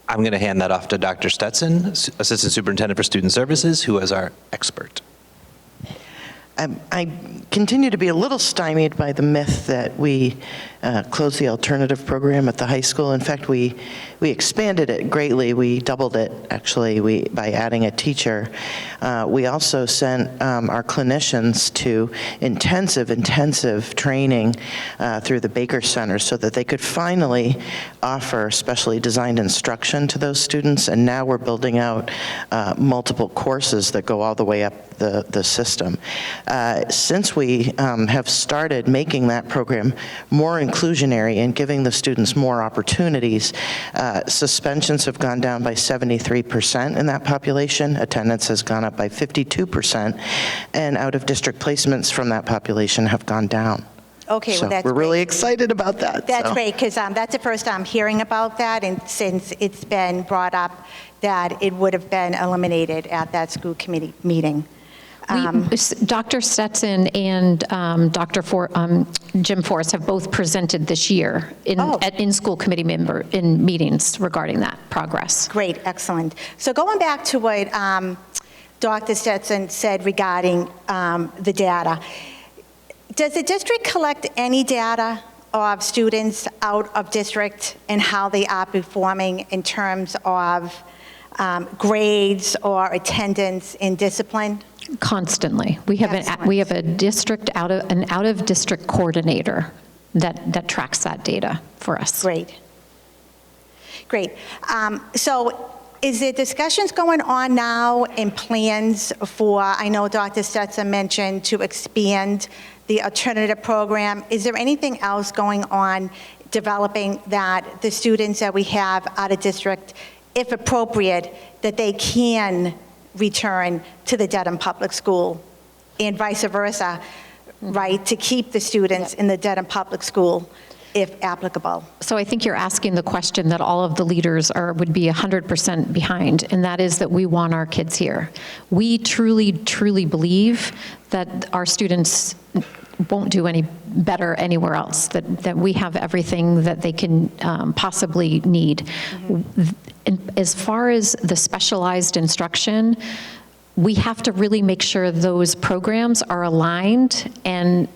[SPEAKER 2] I'm going to hand that off to Dr. Stetson, Assistant Superintendent for Student Services, who is our expert.
[SPEAKER 7] I continue to be a little stymied by the myth that we closed the alternative program at the high school. In fact, we expanded it greatly. We doubled it, actually, by adding a teacher. We also sent our clinicians to intensive training through the Baker Center so that they could finally offer specially designed instruction to those students. And now we're building out multiple courses that go all the way up the system. Since we have started making that program more inclusionary and giving the students more opportunities, suspensions have gone down by 73% in that population, attendance has gone up by 52%, and out-of-district placements from that population have gone down.
[SPEAKER 6] Okay,
[SPEAKER 7] So
[SPEAKER 6] well, that's
[SPEAKER 7] we're really
[SPEAKER 6] great.
[SPEAKER 7] excited about that.
[SPEAKER 6] That's
[SPEAKER 7] so.
[SPEAKER 6] great, because that's the first I'm hearing about that, and since it's been brought up that it would have been eliminated at that school committee meeting.
[SPEAKER 1] Dr. Stetson and Jim Forrest have both presented this year in school committee in meetings regarding that progress.
[SPEAKER 6] Great, excellent. So going back to what Dr. Stetson said regarding the data, does the district collect any data of students out of district and how they are performing in terms of grades or attendance and discipline?
[SPEAKER 1] Constantly. We have an out of district coordinator that tracks that data for us.
[SPEAKER 6] Great. Great. So is there discussions going on now and plans for, I know Dr. Stetzer mentioned to expand the alternative program. Is there anything else going on developing that the students that we have out of district, if appropriate, that they can return to the Dedham Public School and vice versa, right, to keep the students in the Dedham Public School if applicable?
[SPEAKER 1] So I think you're asking the question that all of the leaders would be 100% behind, and that is that we want our kids here. We truly, truly believe that our students won't do any better anywhere else, that we have everything that they can possibly need. And as far as the specialized instruction, we have to really make sure those programs are aligned and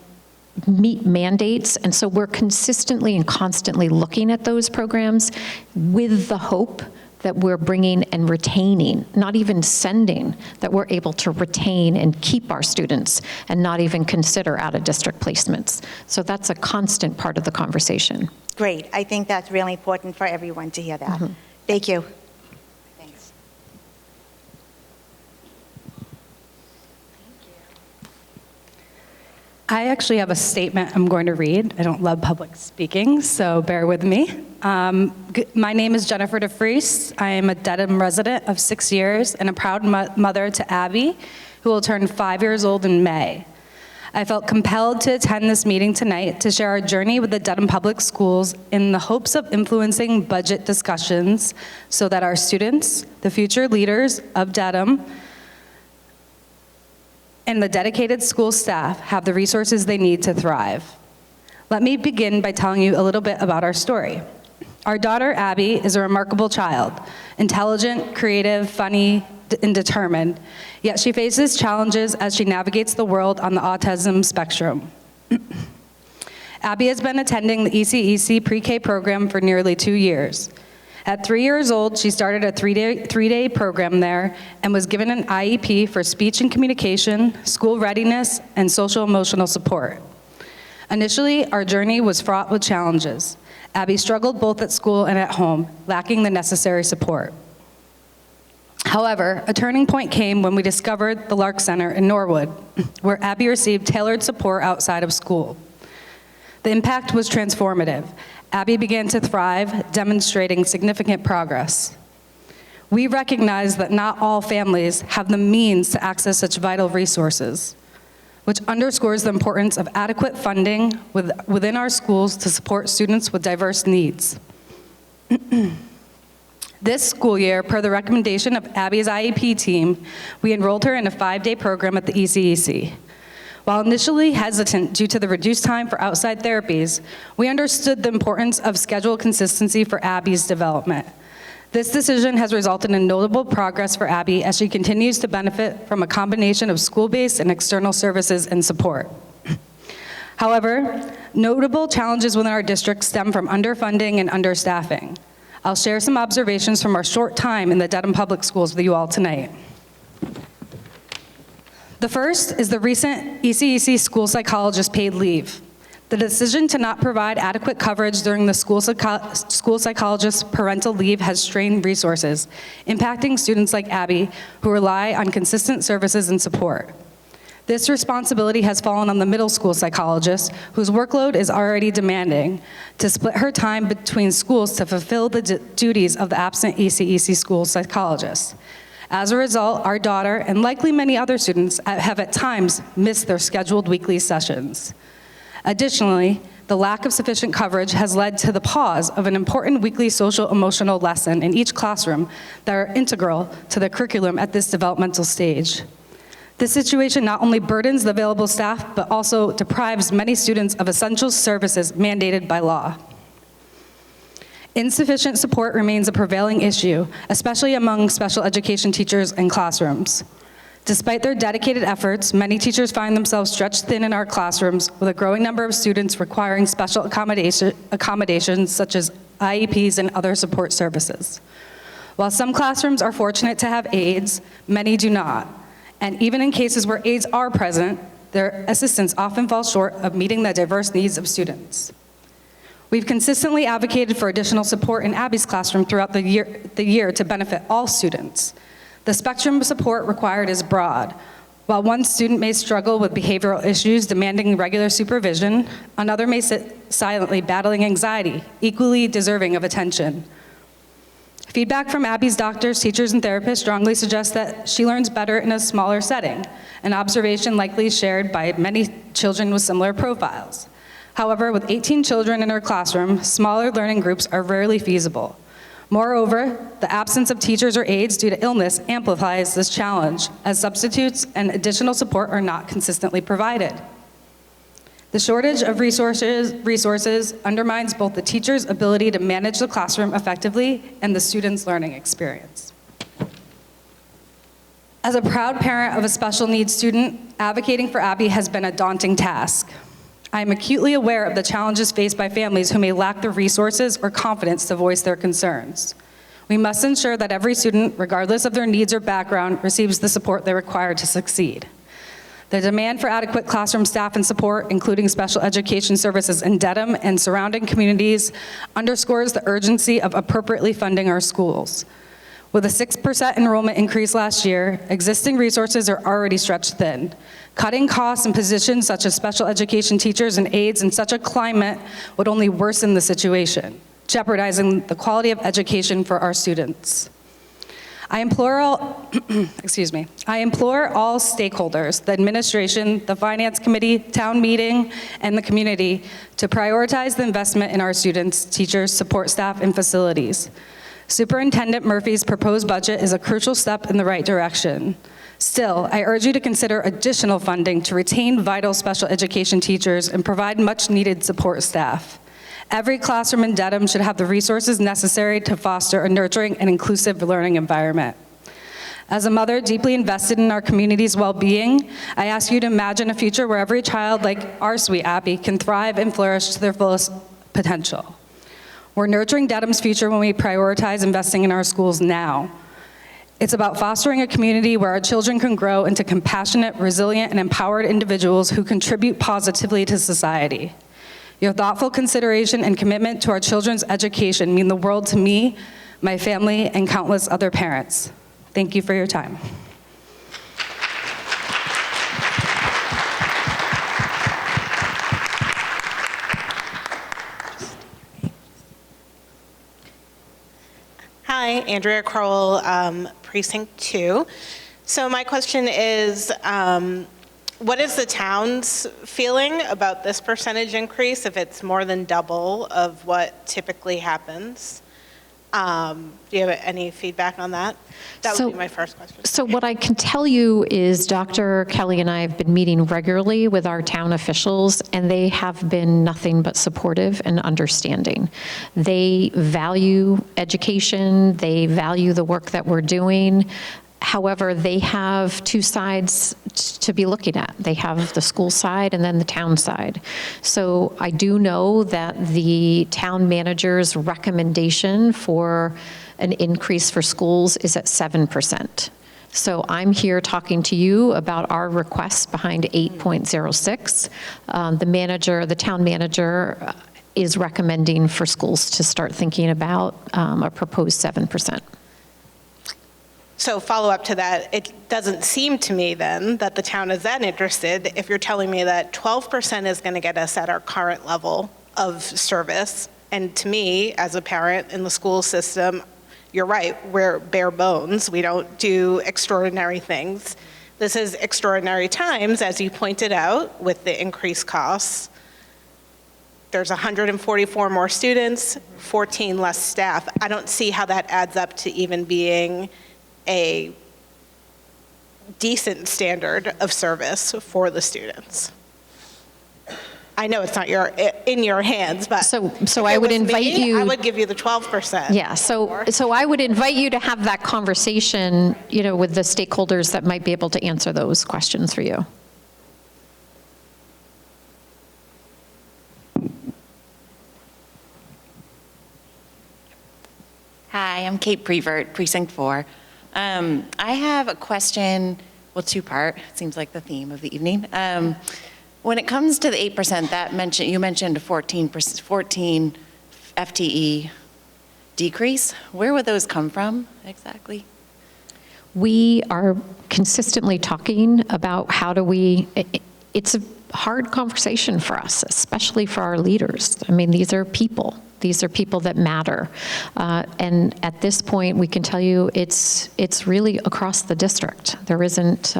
[SPEAKER 1] meet mandates, and so we're consistently and constantly looking at those programs with the hope that we're bringing and retaining, not even sending, that we're able to retain and keep our students and not even consider out-of-district placements. So that's a constant part of the conversation.
[SPEAKER 6] Great. I think that's really important for everyone to hear that. Thank you. Thanks.
[SPEAKER 8] I actually have a statement I'm going to read. I don't love public speaking, so bear with me. My name is Jennifer DeFries. I am a Dedham resident of 6 years and a proud mother to Abby, who will turn 5 years old in May. I felt compelled to attend this meeting tonight to share our journey with the Dedham Public Schools in the hopes of influencing budget discussions so that our students, the future leaders of Dedham, and the dedicated school staff have the resources they need to thrive. Let me begin by telling you a little bit about our story. Our daughter, Abby, is a remarkable child, intelligent, creative, funny, and determined, yet she faces challenges as she navigates the world on the autism spectrum. Abby has been attending the ECEC pre-K program for nearly 2 years. At 3 years old, she started a three-day program there and was given an IEP for speech and communication, school readiness, and social-emotional support. Initially, our journey was fraught with challenges. Abby struggled both at school and at home, lacking the necessary support. However, a turning point came when we discovered the Lark Center in Norwood, where Abby received tailored support outside of school. The impact was transformative. Abby began to thrive, demonstrating significant progress. We recognize that not all families have the means to access such vital resources, which underscores the importance of adequate funding within our schools to support students with diverse needs. This school year, per the recommendation of Abby's IEP team, we enrolled her in a 5-day program at the ECEC. While initially hesitant due to the reduced time for outside therapies, we understood the importance of schedule consistency for Abby's development. This decision has resulted in notable progress for Abby as she continues to benefit from a combination of school-based and external services and support. However, notable challenges within our district stem from underfunding and understaffing. I'll share some observations from our short time in the Dedham Public Schools with you all tonight. The first is the recent ECEC school psychologist paid leave. The decision to not provide adequate coverage during the school psychologist's parental leave has strained resources, impacting students like Abby who rely on consistent services and support. This responsibility has fallen on the middle school psychologist, whose workload is already demanding, to split her time between schools to fulfill the duties of the absent ECEC school psychologist. As a result, our daughter, and likely many other students, have at times missed their scheduled weekly sessions. Additionally, the lack of sufficient coverage has led to the pause of an important weekly social-emotional lesson in each classroom that are integral to the curriculum at this developmental stage. This situation not only burdens the available staff, but also deprives many students of essential services mandated by law. Insufficient support remains a prevailing issue, especially among special education teachers and classrooms. Despite their dedicated efforts, many teachers find themselves stretched thin in our classrooms with a growing number of students requiring special accommodations such as IEPs and other support services. While some classrooms are fortunate to have aides, many do not. And even in cases where aides are present, their assistance often falls short of meeting the diverse needs of students. We've consistently advocated for additional support in Abby's classroom throughout the year to benefit all students. The spectrum of support required is broad. While one student may struggle with behavioral issues demanding regular supervision, another may sit silently battling anxiety, equally deserving of attention. Feedback from Abby's doctors, teachers, and therapists strongly suggests that she learns better in a smaller setting, an observation likely shared by many children with similar profiles. However, with 18 children in her classroom, smaller learning groups are rarely feasible. Moreover, the absence of teachers or aides due to illness amplifies this challenge, as substitutes and additional support are not consistently provided. The shortage of resources undermines both the teacher's ability to manage the classroom effectively and the student's learning experience. As a proud parent of a special needs student, advocating for Abby has been a daunting task. I am acutely aware of the challenges faced by families who may lack the resources or confidence to voice their concerns. We must ensure that every student, regardless of their needs or background, receives the support they require to succeed. The demand for adequate classroom staff and support, including special education services in Dedham and surrounding communities, underscores the urgency of appropriately funding our schools. With a 6% enrollment increase last year, existing resources are already stretched thin. Cutting costs in positions such as special education teachers and aides in such a climate would only worsen the situation, jeopardizing the quality of education for our students. I implore all, I implore all stakeholders, the administration, the finance committee, town meeting, and the community to prioritize the investment in our students, teachers, support staff, and facilities. Superintendent Murphy's proposed budget is a crucial step in the right direction. Still, I urge you to consider additional funding to retain vital special education teachers and provide much-needed support staff. Every classroom in Dedham should have the resources necessary to foster a nurturing and inclusive learning environment. As a mother deeply invested in our community's well-being, I ask you to imagine a future where every child, like our sweet Abby, can thrive and flourish to their fullest potential. We're nurturing Dedham's future when we prioritize investing in our schools now. It's about fostering a community where our children can grow into compassionate, resilient, and empowered individuals who contribute positively to society. Your thoughtful consideration and commitment to our children's education mean the world to me, my family, and countless other parents. Thank you for your time.
[SPEAKER 9] Hi, Andrea Crowell, Precinct 2. So my question is, what is the town's feeling about this percentage increase if it's more than double of what typically happens? Do you have any feedback on that? That would be my first question.
[SPEAKER 1] So what I can tell you is Dr. Kelly and I have been meeting regularly with our town officials, and they have been nothing but supportive and understanding. They value education, they value the work that we're doing. However, they have two sides to be looking at. They have the school side and then the town side. So I do know that the town manager's recommendation for an increase for schools is at 7%. So I'm here talking to you about our requests behind 8.06. The town manager is recommending for schools to start thinking about a proposed 7%.
[SPEAKER 9] So follow up to that, it doesn't seem to me then that the town is that interested if you're telling me that 12% is going to get us at our current level of service. And to me, as a parent in the school system, you're right, we're bare bones. We don't do extraordinary things. This is extraordinary times, as you pointed out, with the increased costs. There's 144 more students, 14 less staff. I don't see how that adds up to even being a decent standard of service for the students. I know it's not in your hands, but
[SPEAKER 1] so I would invite you.
[SPEAKER 9] I would give you the 12%.
[SPEAKER 1] Yeah, so I would invite you to have that conversation, with the stakeholders that might be able to answer those questions for you.
[SPEAKER 10] Hi, I'm Kate Prevert, Precinct 4. I have a question, well, two-part, it seems like the theme of the evening. When it comes to the 8%, you mentioned a 14 FTE decrease. Where would those come from exactly?
[SPEAKER 1] We are consistently talking about how do we, it's a hard conversation for us, especially for our leaders. I mean, these are people. These are people that matter. And at this point, we can tell you it's really across the district. There isn't,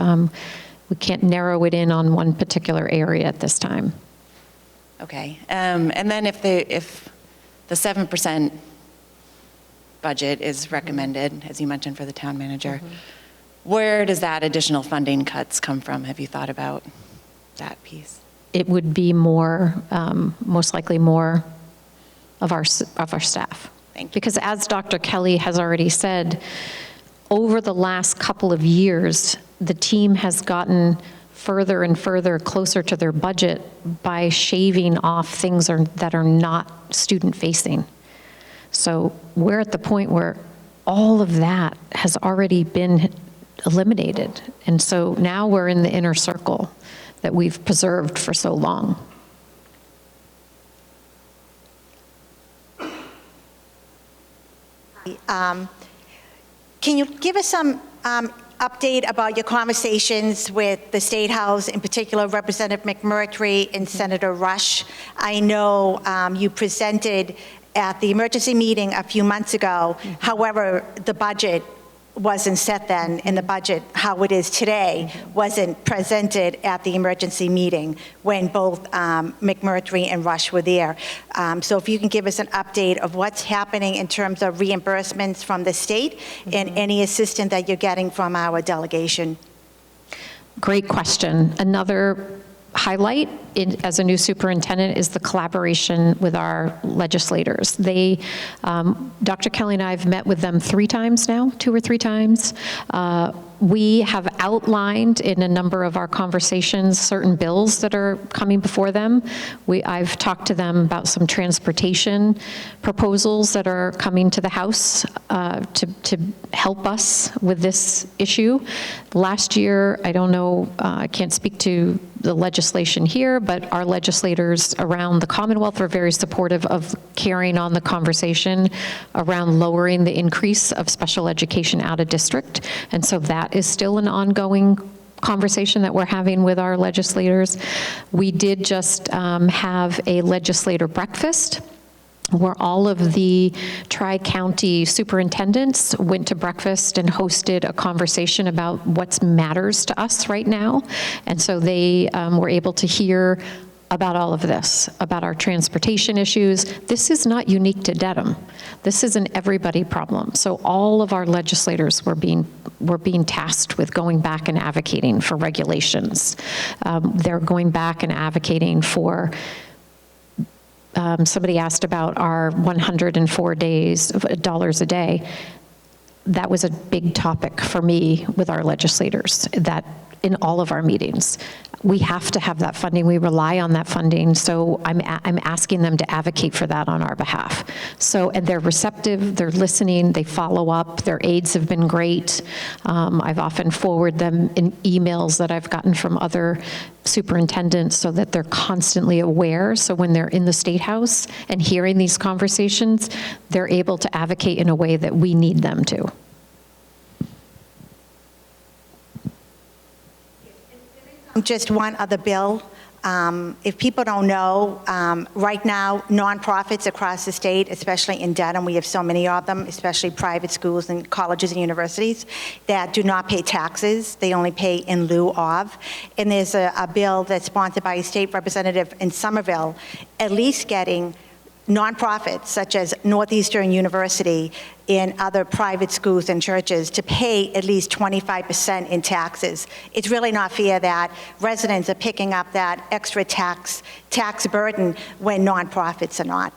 [SPEAKER 1] we can't narrow it in on one particular area at this time.
[SPEAKER 10] Okay. And then if the 7% budget is recommended, as you mentioned, for the town manager, where does that additional funding cuts come from? Have you thought about that piece?
[SPEAKER 1] It would be more, most likely more of our staff.
[SPEAKER 10] Thank you.
[SPEAKER 1] Because as Dr. Kelly has already said, over the last couple of years, the team has gotten further and further closer to their budget by shaving off things that are not student-facing. So we're at the point where all of that has already been eliminated. And so now we're in the inner circle that we've preserved for so long.
[SPEAKER 6] Can you give us some update about your conversations with the State House, in particular Representative McMurtry and Senator Rush? I know you presented at the emergency meeting a few months ago. However, the budget wasn't set then, and the budget, how it is today, wasn't presented at the emergency meeting when both McMurtry and Rush were there. So if you can give us an update of what's happening in terms of reimbursements from the state and any assistance that you're getting from our delegation.
[SPEAKER 1] Great question. Another highlight as a new superintendent is the collaboration with our legislators. Dr. Kelly and I have met with them 3 times now, 2 or 3 times. We have outlined in a number of our conversations certain bills that are coming before them. I've talked to them about some transportation proposals that are coming to the House to help us with this issue. Last year, I don't know, I can't speak to the legislation here, but our legislators around the Commonwealth were very supportive of carrying on the conversation around lowering the increase of special education out of district. And so that is still an ongoing conversation that we're having with our legislators. We did just have a legislator breakfast where all of the tri-county superintendents went to breakfast and hosted a conversation about what matters to us right now. And so they were able to hear about all of this, about our transportation issues. This is not unique to Dedham. This is an everybody problem. So all of our legislators were being tasked with going back and advocating for regulations. They're going back and advocating for somebody asked about our $104 a day. That was a big topic for me with our legislators, that in all of our meetings. We have to have that funding. We rely on that funding. So I'm asking them to advocate for that on our behalf. So, and they're receptive, they're listening, they follow up. Their aides have been great. I've often forwarded them in emails that I've gotten from other superintendents so that they're constantly aware. So when they're in the State House and hearing these conversations, they're able to advocate in a way that we need them to.
[SPEAKER 6] Just one other bill. If people don't know, right now, nonprofits across the state, especially in Dedham, we have so many of them, especially private schools and colleges and universities, that do not pay taxes. They only pay in lieu of. And there's a bill that's sponsored by a state representative in Somerville, at least getting nonprofits such as Northeastern University and other private schools and churches to pay at least 25% in taxes. It's really not fair that residents are picking up that extra tax burden when nonprofits are not.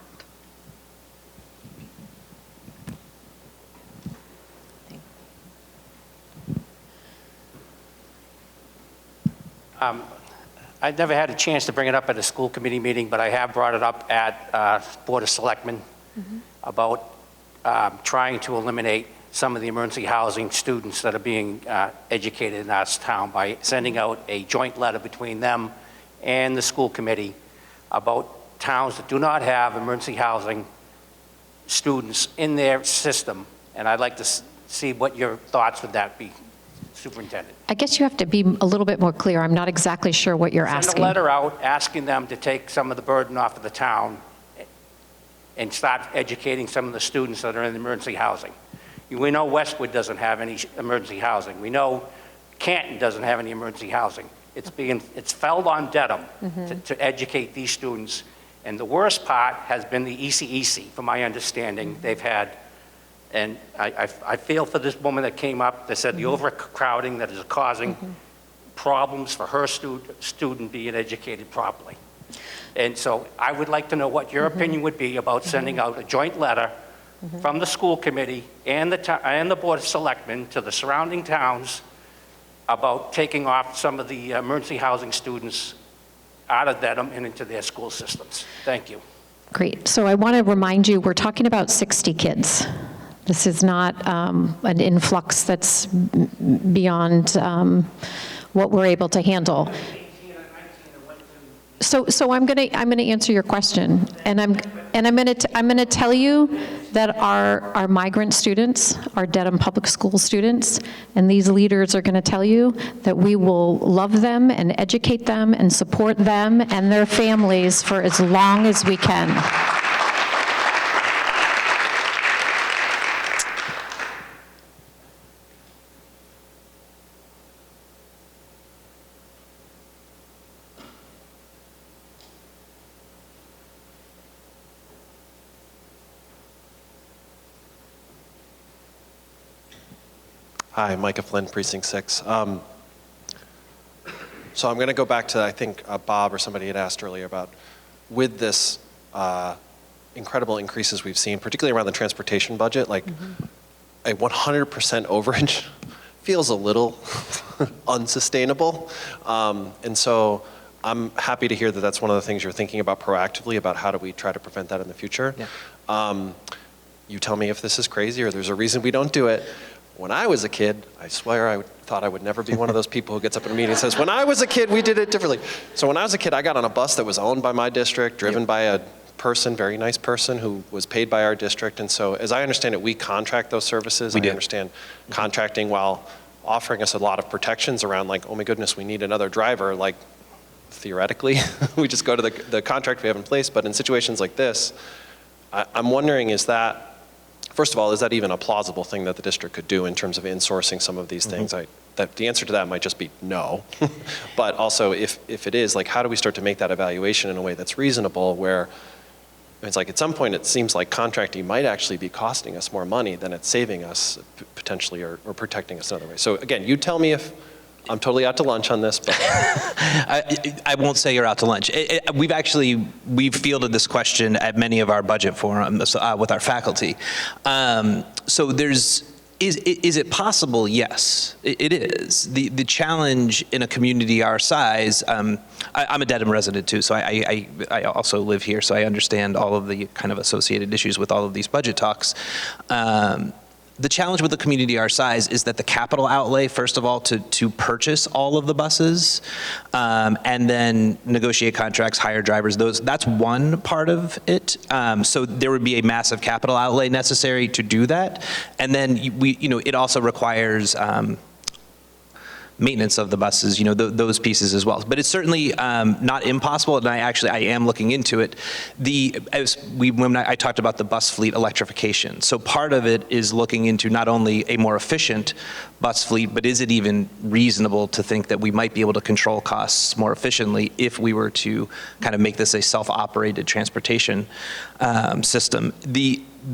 [SPEAKER 3] I've never had a chance to bring it up at a school committee meeting, but I have brought it up at Board of Selectmen about trying to eliminate some of the emergency housing students that are being educated in our town by sending out a joint letter between them and the school committee about towns that do not have emergency housing students in their system, and I'd like to see what your thoughts would that be, Superintendent.
[SPEAKER 1] I guess you have to be a little bit more clear. I'm not exactly sure what you're asking.
[SPEAKER 3] Send a letter out asking them to take some of the burden off of the town and start educating some of the students that are in emergency housing. We know Westwood doesn't have any emergency housing. We know Canton doesn't have any emergency housing. It's fell on Dedham to educate these students. And the worst part has been the ECEC, from my understanding, they've had. And I feel for this woman that came up that said the overcrowding that is causing problems for her student being educated properly. And so I would like to know what your opinion would be about sending out a joint letter from the school committee and the Board of Selectmen to the surrounding towns about taking off some of the emergency housing students out of Dedham and into their school systems. Thank you.
[SPEAKER 1] Great. So I want to remind you, we're talking about 60 kids. This is not an influx that's beyond what we're able to handle. So I'm going to answer your question, and I'm going to tell you that our migrant students, our Dedham Public School students, and these leaders are going to tell you that we will love them and educate them and support them and their families for as long as we can.
[SPEAKER 11] Hi, Micah Flynn, Precinct 6. So I'm going to go back to, I think, Bob or somebody had asked earlier about, with this incredible increases we've seen, particularly around the transportation budget, like a 100% overage feels a little unsustainable. And so I'm happy to hear that that's one of the things you're thinking about proactively, about how do we try to prevent that in the future. Yeah. You tell me if this is crazy or there's a reason we don't do it. When I was a kid, I swear I thought I would never be one of those people who gets up in a meeting and says, when I was a kid, we did it differently. So when I was a kid, I got on a bus that was owned by my district, driven by a person, very nice person, who was paid by our district. And so as I understand it, we contract those services. I understand contracting while offering us a lot of protections around, like, oh my goodness, we need another driver. Like, theoretically, we just go to the contract we have in place. But in situations like this, I'm wondering, is that, first of all, is that even a plausible thing that the district could do in terms of insourcing some of these things? That the answer to that might just be no. But also, if it is, like, how do we start to make that evaluation in a way that's reasonable, where it's like at some point it seems like contracting might actually be costing us more money than it's saving us potentially or protecting us another way. So again, you tell me if I'm totally out to lunch on this, but
[SPEAKER 2] I won't say you're out to lunch. We've fielded this question at many of our budget forums with our faculty. So is it possible? Yes, it is. The challenge in a community our size, I'm a Dedham resident too, so I also live here, so I understand all of the kind of associated issues with all of these budget talks. The challenge with a community our size is that the capital outlay, first of all, to purchase all of the buses, and then negotiate contracts, hire drivers, that's one part of it. So there would be a massive capital outlay necessary to do that. And then it also requires maintenance of the buses, those pieces as well. But it's certainly not impossible, and I am looking into it. When I talked about the bus fleet electrification, so part of it is looking into not only a more efficient bus fleet, but is it even reasonable to think that we might be able to control costs more efficiently if we were to kind of make this a self-operated transportation system.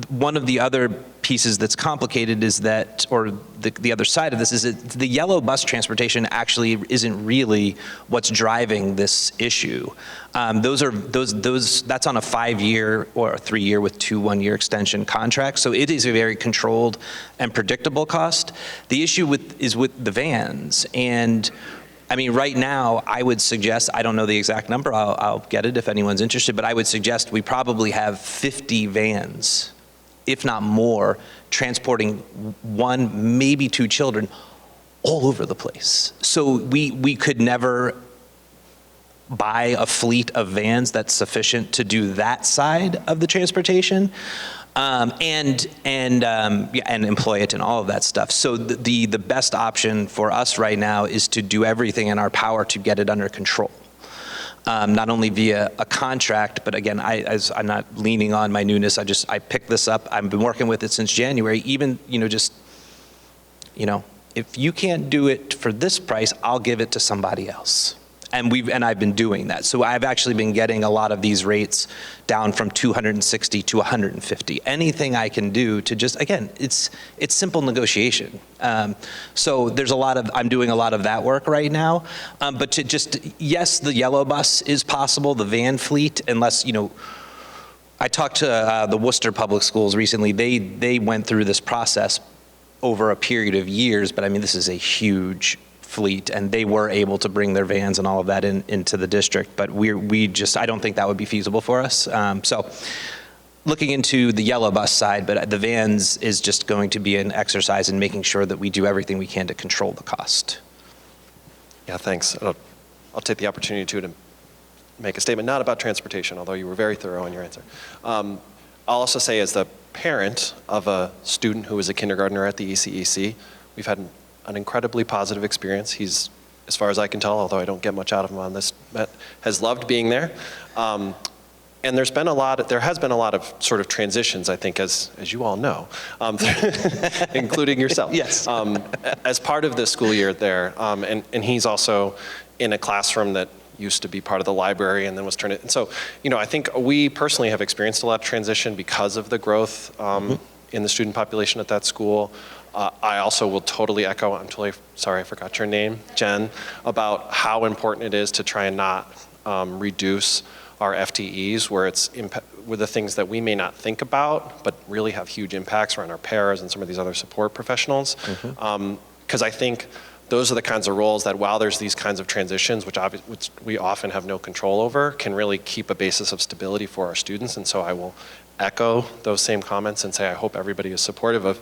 [SPEAKER 2] One of the other pieces that's complicated is that, or the other side of this is that the yellow bus transportation actually isn't really what's driving this issue. That's on a 5-year or a 3-year with 2 1-year extension contracts. So it is a very controlled and predictable cost. The issue is with the vans. And I mean, right now, I would suggest, I don't know the exact number, I'll get it if anyone's interested, but I would suggest we probably have 50 vans, if not more, transporting 1, maybe 2 children all over the place. So we could never buy a fleet of vans that's sufficient to do that side of the transportation, and employ it and all of that stuff. So the best option for us right now is to do everything in our power to get it under control. Not only via a contract, but again, I'm not leaning on my newness. I picked this up. I've been working with it since January. Even, if you can't do it for this price, I'll give it to somebody else. And I've been doing that. So I've actually been getting a lot of these rates down from 260 to 150. Anything I can do to just, again, it's simple negotiation. So I'm doing a lot of that work right now. But to just, yes, the yellow bus is possible, the van fleet, unless, I talked to the Worcester Public Schools recently. They went through this process over a period of years, but I mean, this is a huge fleet, and they were able to bring their vans and all of that into the district, but I don't think that would be feasible for us. So looking into the yellow bus side, but the vans is just going to be an exercise in making sure that we do everything we can to control the cost.
[SPEAKER 11] Yeah, thanks. I'll take the opportunity to make a statement, not about transportation, although you were very thorough in your answer. I'll also say, as the parent of a student who is a kindergartner at the ECEC, we've had an incredibly positive experience. He's, as far as I can tell, although I don't get much out of him on this, has loved being there. And there has been a lot of sort of transitions, I think, as you all know, including yourself.
[SPEAKER 2] Yes.
[SPEAKER 11] As part of this school year there, and he's also in a classroom that used to be part of the library and then was turned in. And so, I think we personally have experienced a lot of transition because of the growth in the student population at that school. I also will totally echo, sorry, I forgot your name, Jen, about how important it is to try and not reduce our FTEs where the things that we may not think about, but really have huge impacts around our paras and some of these other support professionals. Because I think those are the kinds of roles that, while there's these kinds of transitions, which we often have no control over, can really keep a basis of stability for our students. And so I will echo those same comments and say I hope everybody is supportive of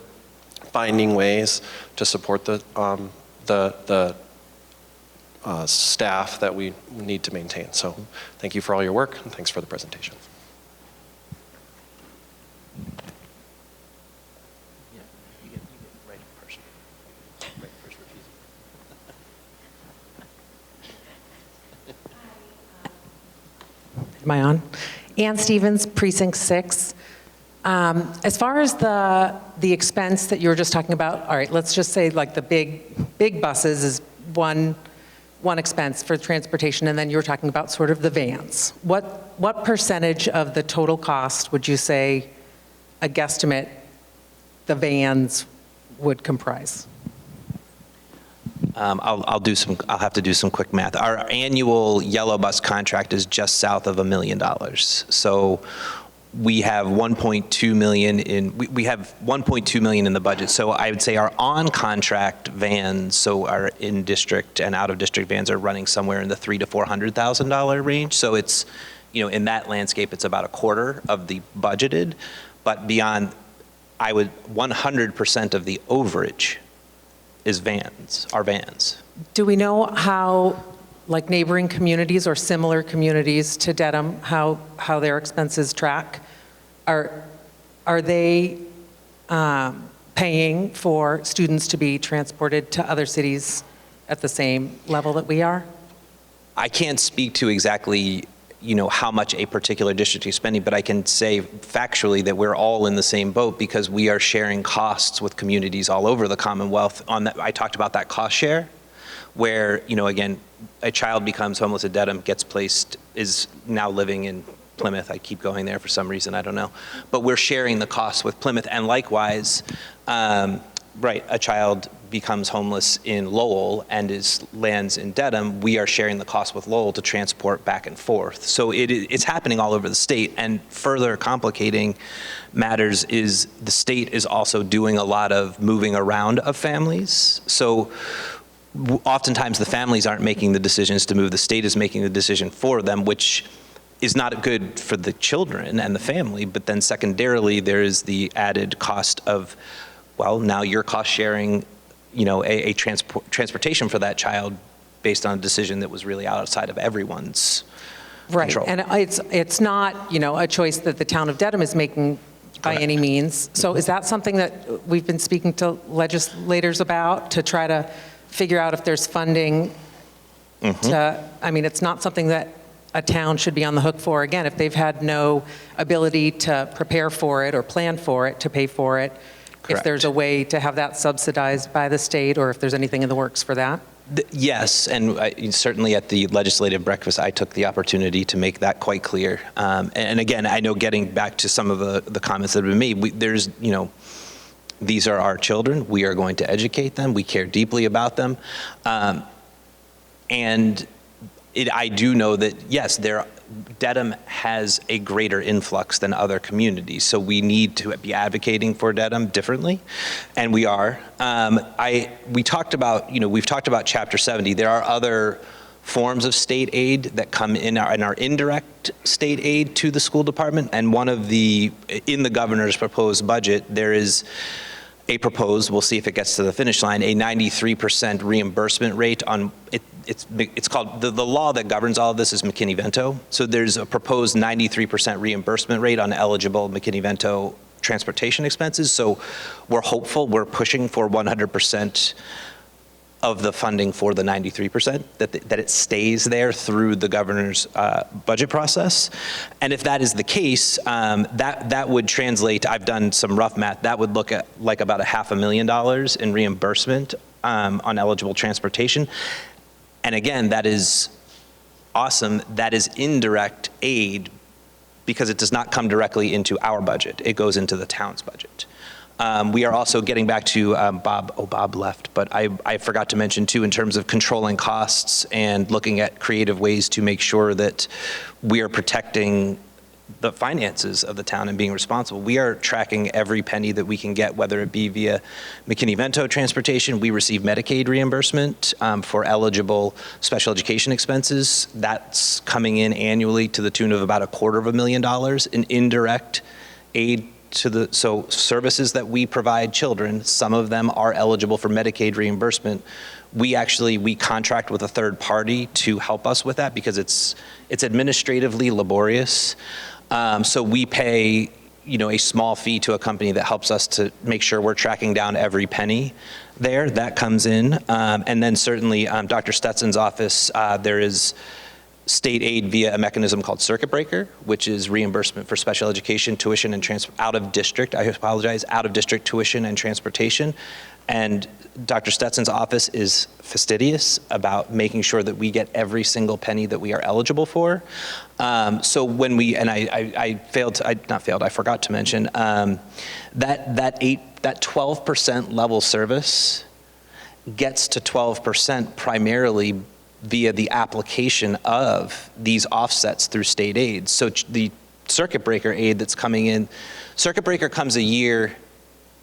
[SPEAKER 11] finding ways to support the staff that we need to maintain. So thank you for all your work, and thanks for the presentation.
[SPEAKER 12] Am I on? Ann Stevens, Precinct 6. As far as the expense that you were just talking about, all right, let's just say like the big buses is one expense for transportation, and then you were talking about sort of the vans. What percentage of the total cost would you say a guesstimate the vans would comprise?
[SPEAKER 2] I'll have to do some quick math. Our annual yellow bus contract is just south of $1 million. So we have 1.2 million we have 1.2 million in the budget. So I would say our on-contract vans, so our in-district and out-of-district vans, are running somewhere in the $300,000 to $400,000 range. So it's, in that landscape, it's about a quarter of the budgeted. But beyond, 100% of the overage is our vans.
[SPEAKER 12] Do we know how, like neighboring communities or similar communities to Dedham, how their expenses track? Are they paying for students to be transported to other cities at the same level that we are?
[SPEAKER 2] I can't speak to exactly, how much a particular district is spending, but I can say factually that we're all in the same boat because we are sharing costs with communities all over the Commonwealth. I talked about that cost share, where, again, a child becomes homeless at Dedham, is now living in Plymouth. I keep going there for some reason, I don't know. But we're sharing the costs with Plymouth, and likewise, a child becomes homeless in Lowell and lands in Dedham, we are sharing the cost with Lowell to transport back and forth. So it's happening all over the state, and further complicating matters is the state is also doing a lot of moving around of families. So oftentimes the families aren't making the decisions to move, the state is making the decision for them, which is not good for the children and the family, but then secondarily there is the added cost of, now you're cost sharing, a transportation for that child based on a decision that was really outside of everyone's
[SPEAKER 12] Right,
[SPEAKER 2] control.
[SPEAKER 12] and it's not, a choice that the town of Dedham is making by any means. So is that something that we've been speaking to legislators about, to try to figure out if there's funding it's not something that a town should be on the hook for, again, if they've had no ability to prepare for it or plan for it, to pay for it, if there's a way to have that subsidized by the state, or if there's anything in the works for that?
[SPEAKER 2] Yes, and certainly at the legislative breakfast, I took the opportunity to make that quite clear. And again, I know, getting back to some of the comments that have been made, these are our children. We are going to educate them. We care deeply about them. And I do know that, yes, Dedham has a greater influx than other communities, so we need to be advocating for Dedham differently, and we are. We've talked about Chapter 70. There are other forms of state aid that come in our indirect state aid to the school department, and in the governor's proposed budget, there is a proposed, we'll see if it gets to the finish line, a 93% reimbursement rate on, it's called, the law that governs all of this is McKinney-Vento. So there's a proposed 93% reimbursement rate on eligible McKinney-Vento transportation expenses. So we're hopeful, we're pushing for 100% of the funding for the 93%, that it stays there through the governor's budget process. And if that is the case, that would translate, I've done some rough math, that would look at like about $500,000 in reimbursement on eligible transportation. And again, that is awesome. That is indirect aid because it does not come directly into our budget. It goes into the town's budget. We are also getting back to Bob left, but I forgot to mention too, in terms of controlling costs and looking at creative ways to make sure that we are protecting the finances of the town and being responsible. We are tracking every penny that we can get, whether it be via McKinney-Vento transportation. We receive Medicaid reimbursement for eligible special education expenses. That's coming in annually to the tune of about $250,000 in indirect aid so services that we provide children, some of them are eligible for Medicaid reimbursement. We contract with a third party to help us with that because it's administratively laborious. So we pay, a small fee to a company that helps us to make sure we're tracking down every penny there. That comes in. And then certainly Dr. Stetson's office, there is state aid via a mechanism called circuit breaker, which is reimbursement for special education tuition and out of district tuition and transportation. And Dr. Stetson's office is fastidious about making sure that we get every single penny that we are eligible for. So when I forgot to mention that 12% level service gets to 12% primarily via the application of these offsets through state aid. So the circuit breaker aid that's coming in, circuit breaker comes a year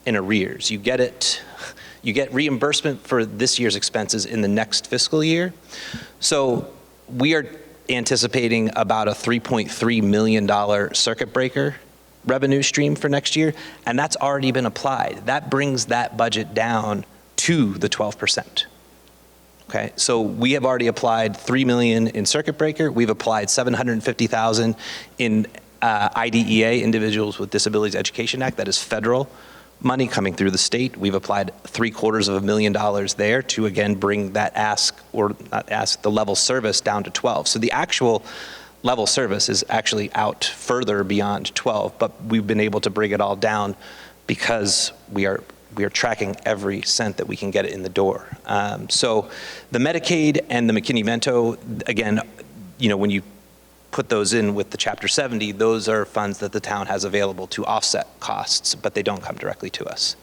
[SPEAKER 2] in arrears. You get reimbursement for this year's expenses in the next fiscal year. So we are anticipating about a $3.3 million circuit breaker revenue stream for next year, and that's already been applied. That brings that budget down to the 12%. Okay, so we have already applied $3 million in circuit breaker. We've applied $750,000 in IDEA, Individuals with Disabilities Education Act. That is federal money coming through the state. We've applied $750,000 there to again bring that the level service down to 12. So the actual level service is actually out further beyond 12, but we've been able to bring it all down because we are tracking every cent that we can get it in the door. So the Medicaid and the McKinney-Vento, again, when you put those in with the Chapter 70, those are funds that the town has available to offset costs, but they don't come directly to us.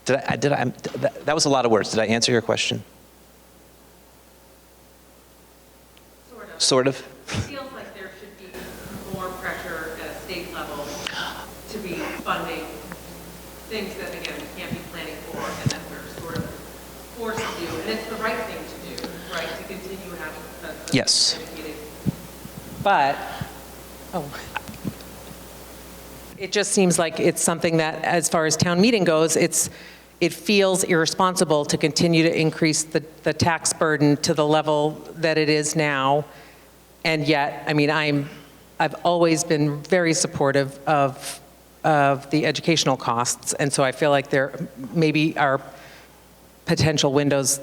[SPEAKER 2] That was a lot of words. Did I answer your question? Sort of.
[SPEAKER 13] It feels like there should be more pressure at a state level to be funding things that, again, we can't be planning for, and that we're sort of forced to do. And it's the right thing to do, right, to continue having a
[SPEAKER 2] Yes.
[SPEAKER 13] dedicated.
[SPEAKER 12] But, it just seems like it's something that, as far as town meeting goes, it's it feels irresponsible to continue to increase the tax burden to the level that it is now. And yet, I mean, I've always been very supportive of the educational costs. And so I feel like there maybe are potential windows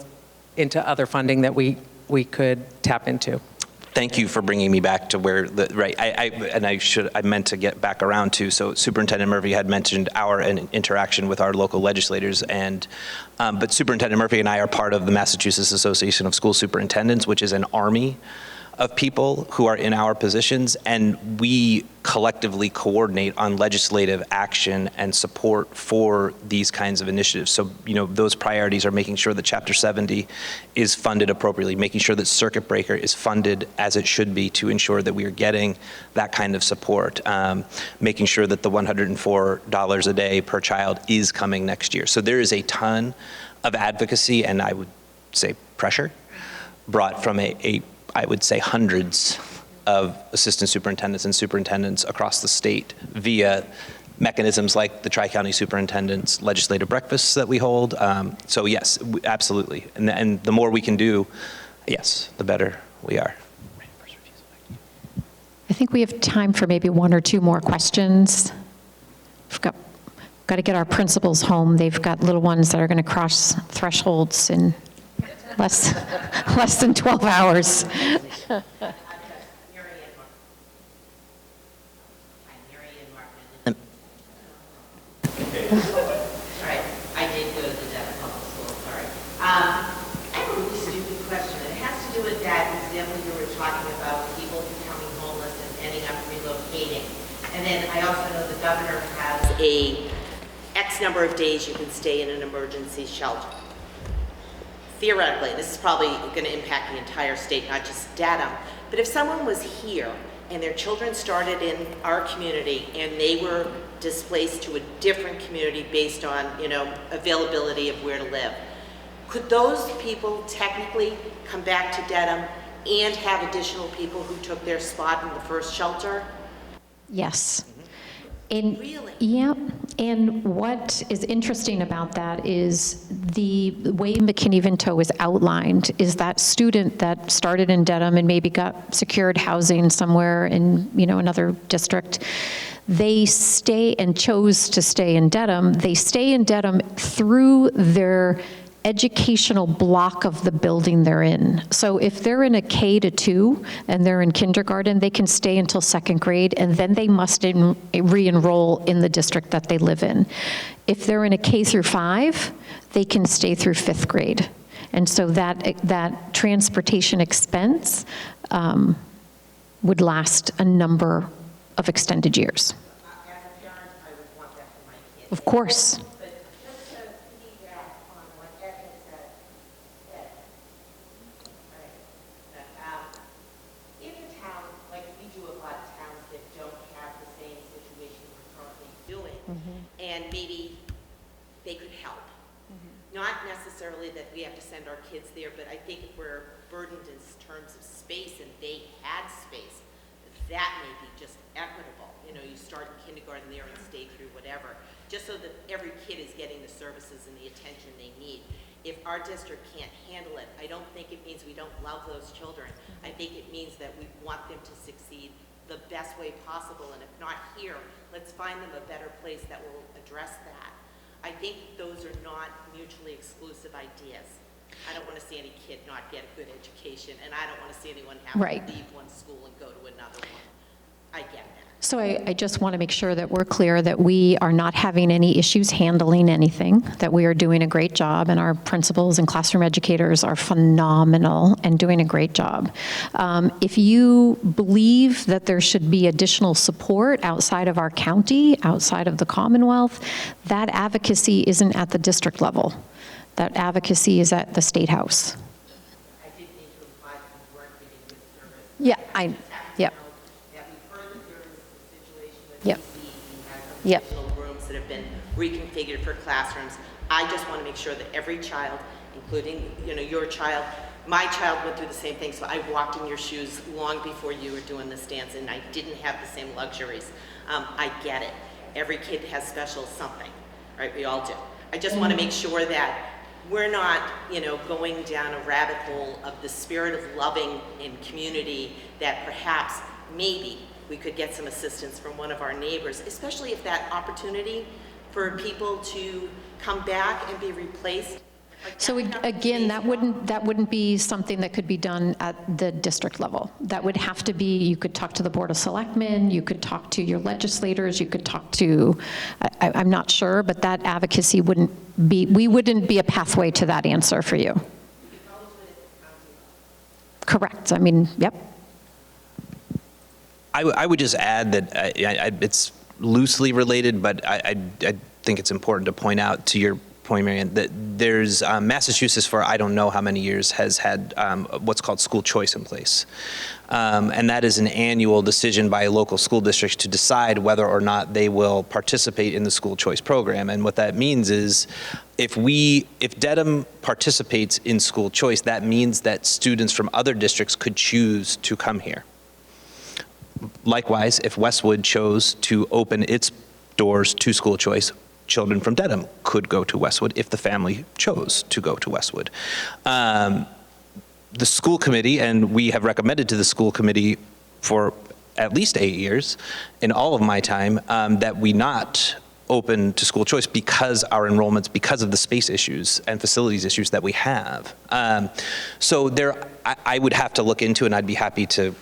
[SPEAKER 12] into other funding that we could tap into.
[SPEAKER 2] Thank you for bringing me back to where I meant to get back around to. So Superintendent Murphy had mentioned our interaction with our local legislators, but Superintendent Murphy and I are part of the Massachusetts Association of School Superintendents, which is an army of people who are in our positions, and we collectively coordinate on legislative action and support for these kinds of initiatives. So, those priorities are making sure that Chapter 70 is funded appropriately, making sure that Circuit Breaker is funded as it should be to ensure that we are getting that kind of support, making sure that the $104 a day per child is coming next year. So there is a ton of advocacy, and I would say pressure, brought from I would say hundreds of assistant superintendents and superintendents across the state via mechanisms like the Tri-County Superintendent's legislative breakfasts that we hold. So yes, absolutely. And the more we can do, yes, the better we are.
[SPEAKER 1] I think we have time for maybe one or two more questions. We've got to get our principals home. They've got little ones that are going to cross thresholds in less than 12 hours.
[SPEAKER 14] Sorry, I did go to the Dedham Public School, sorry. I have a really stupid question. It has to do with that example you were talking about, people becoming homeless and ending up relocating. And then I also know the governor has a X number of days you can stay in an emergency shelter. Theoretically, this is probably going to impact the entire state, not just Dedham, but if someone was here and their children started in our community and they were displaced to a different community based on, availability of where to live, could those people technically come back to Dedham and have additional people who took their spot in the first shelter?
[SPEAKER 1] Yes.
[SPEAKER 14] Really?
[SPEAKER 1] Yeah, and what is interesting about that is the way McKinney-Vento is outlined is that student that started in Dedham and maybe got secured housing somewhere in, another district, they stay and chose to stay in Dedham. They stay in Dedham through their educational block of the building they're in. So if they're in a K to 2 and they're in kindergarten, they can stay until 2nd grade, and then they must re-enroll in the district that they live in. If they're in a K through 5, they can stay through 5th grade. And so that transportation expense would last a number of extended years.
[SPEAKER 14] As a parent, I would want that for my kids.
[SPEAKER 1] Of course.
[SPEAKER 14] And maybe they could help. Not necessarily that we have to send our kids there, but I think if we're burdened in terms of space and they had space, that may be just equitable. You start in kindergarten there and stay through whatever, just so that every kid is getting the services and the attention they need. If our district can't handle it, I don't think it means we don't love those children. I think it means that we want them to succeed the best way possible, and if not here, let's find them a better place that will address that. I think those are not mutually exclusive ideas. I don't want to see any kid not get a good education, and I don't want to see anyone have to leave one school and go to another one. I get that.
[SPEAKER 1] So I just want to make sure that we're clear that we are not having any issues handling anything, that we are doing a great job, and our principals and classroom educators are phenomenal and doing a great job. If you believe that there should be additional support outside of our county, outside of the Commonwealth, that advocacy isn't at the district level. That advocacy is at the State House.
[SPEAKER 14] I did need to apply for work getting good service.
[SPEAKER 1] Yeah,
[SPEAKER 14] That we've heard that there is a situation with
[SPEAKER 1] Yep.
[SPEAKER 14] ECE has additional rooms that have been reconfigured for classrooms. I just want to make sure that every child, including your child, my child went through the same thing. So I walked in your shoes long before you were doing this dance, and I didn't have the same luxuries. I get it. Every kid has special something, right? We all do. I just want to make sure that we're not, going down a rabbit hole of the spirit of loving in community, that perhaps maybe we could get some assistance from one of our neighbors, especially if that opportunity for people to come back and be replaced.
[SPEAKER 1] So again, that wouldn't be something that could be done at the district level. That would have to be, you could talk to the Board of Selectmen, you could talk to your legislators, you could talk to, I'm not sure, but that advocacy wouldn't be a pathway to that answer for you. Correct, I mean, yep.
[SPEAKER 2] I would just add that it's loosely related, but I think it's important to point out, to your point, Marianne, that there's Massachusetts for I don't know how many years has had what's called school choice in place. And that is an annual decision by local school districts to decide whether or not they will participate in the school choice program. And what that means is if Dedham participates in school choice, that means that students from other districts could choose to come here. Likewise, if Westwood chose to open its doors to school choice, children from Dedham could go to Westwood if the family chose to go to Westwood. The school committee, and we have recommended to the school committee for at least 8 years in all of my time, that we not open to school choice because our enrollments, because of the space issues and facilities issues that we have. So I would have to look into, and I'd be happy to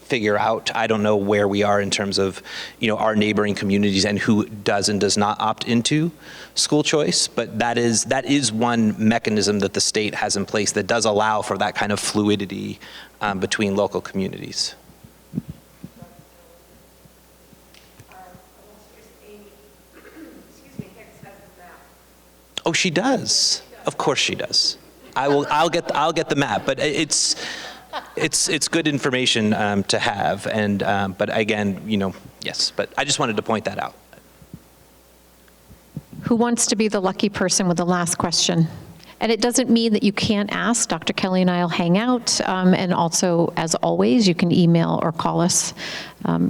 [SPEAKER 2] figure out, I don't know where we are in terms of, our neighboring communities and who does and does not opt into school choice, but that is one mechanism that the state has in place that does allow for that kind of fluidity between local communities. Oh, she does. Of course she does. I'll get the map, but it's good information to have, and but again, yes. But I just wanted to point that out.
[SPEAKER 1] Who wants to be the lucky person with the last question? And it doesn't mean that you can't ask. Dr. Kelly and I will hang out, and also, as always, you can email or call us.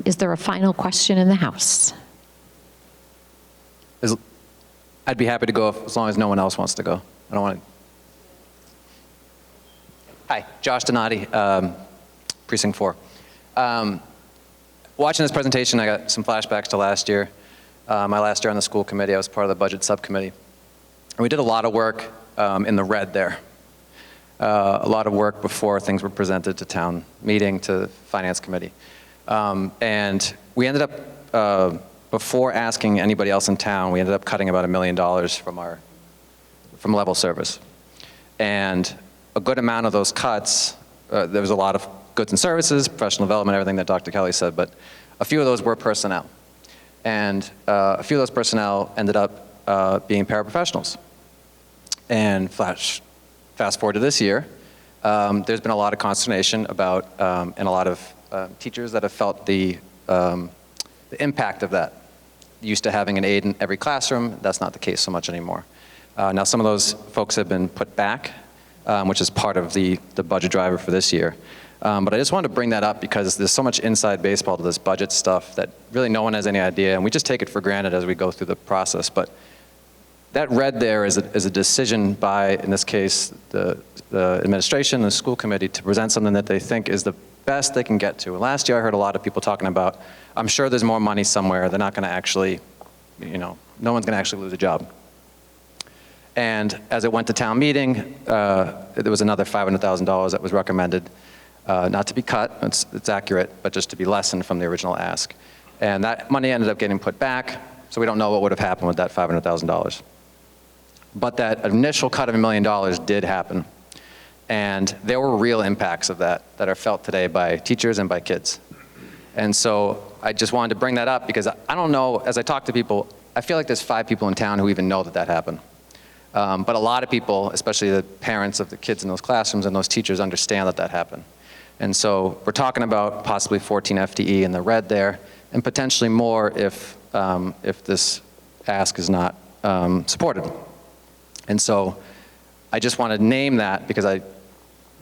[SPEAKER 1] Is there a final question in the House?
[SPEAKER 15] I'd be happy to go as long as no one else wants to go. I don't want to. Hi, Josh Donati, Precinct 4. Watching this presentation, I got some flashbacks to last year. My last year on the school committee, I was part of the budget subcommittee. And we did a lot of work in the red there. A lot of work before things were presented to town meeting, to finance committee. And we ended up, before asking anybody else in town, we ended up cutting about $1 million from level service. And a good amount of those cuts, there was a lot of goods and services, professional development, everything that Dr. Kelly said, but a few of those were personnel. And a few of those personnel ended up being paraprofessionals. And fast forward to this year, there's been a lot of consternation about, and a lot of teachers that have felt the impact of that. Used to having an aide in every classroom, that's not the case so much anymore. Now some of those folks have been put back, which is part of the budget driver for this year. But I just wanted to bring that up because there's so much inside baseball to this budget stuff that really no one has any idea, and we just take it for granted as we go through the process. But that red there is a decision by, in this case, the administration, the school committee, to present something that they think is the best they can get to. Last year I heard a lot of people talking about, I'm sure there's more money somewhere, they're not going to actually, no one's going to actually lose a job. And as it went to town meeting, there was another $500,000 that was recommended, not to be cut, it's accurate, but just to be lessened from the original ask. And that money ended up getting put back, so we don't know what would have happened with that $500,000. But that initial cut of $1 million did happen. And there were real impacts of that are felt today by teachers and by kids. And so I just wanted to bring that up because I don't know, as I talk to people, I feel like there's 5 people in town who even know that happened. But a lot of people, especially the parents of the kids in those classrooms and those teachers, understand that happened. And so we're talking about possibly 14 FTE in the red there, and potentially more if this ask is not supported. And so I just want to name that because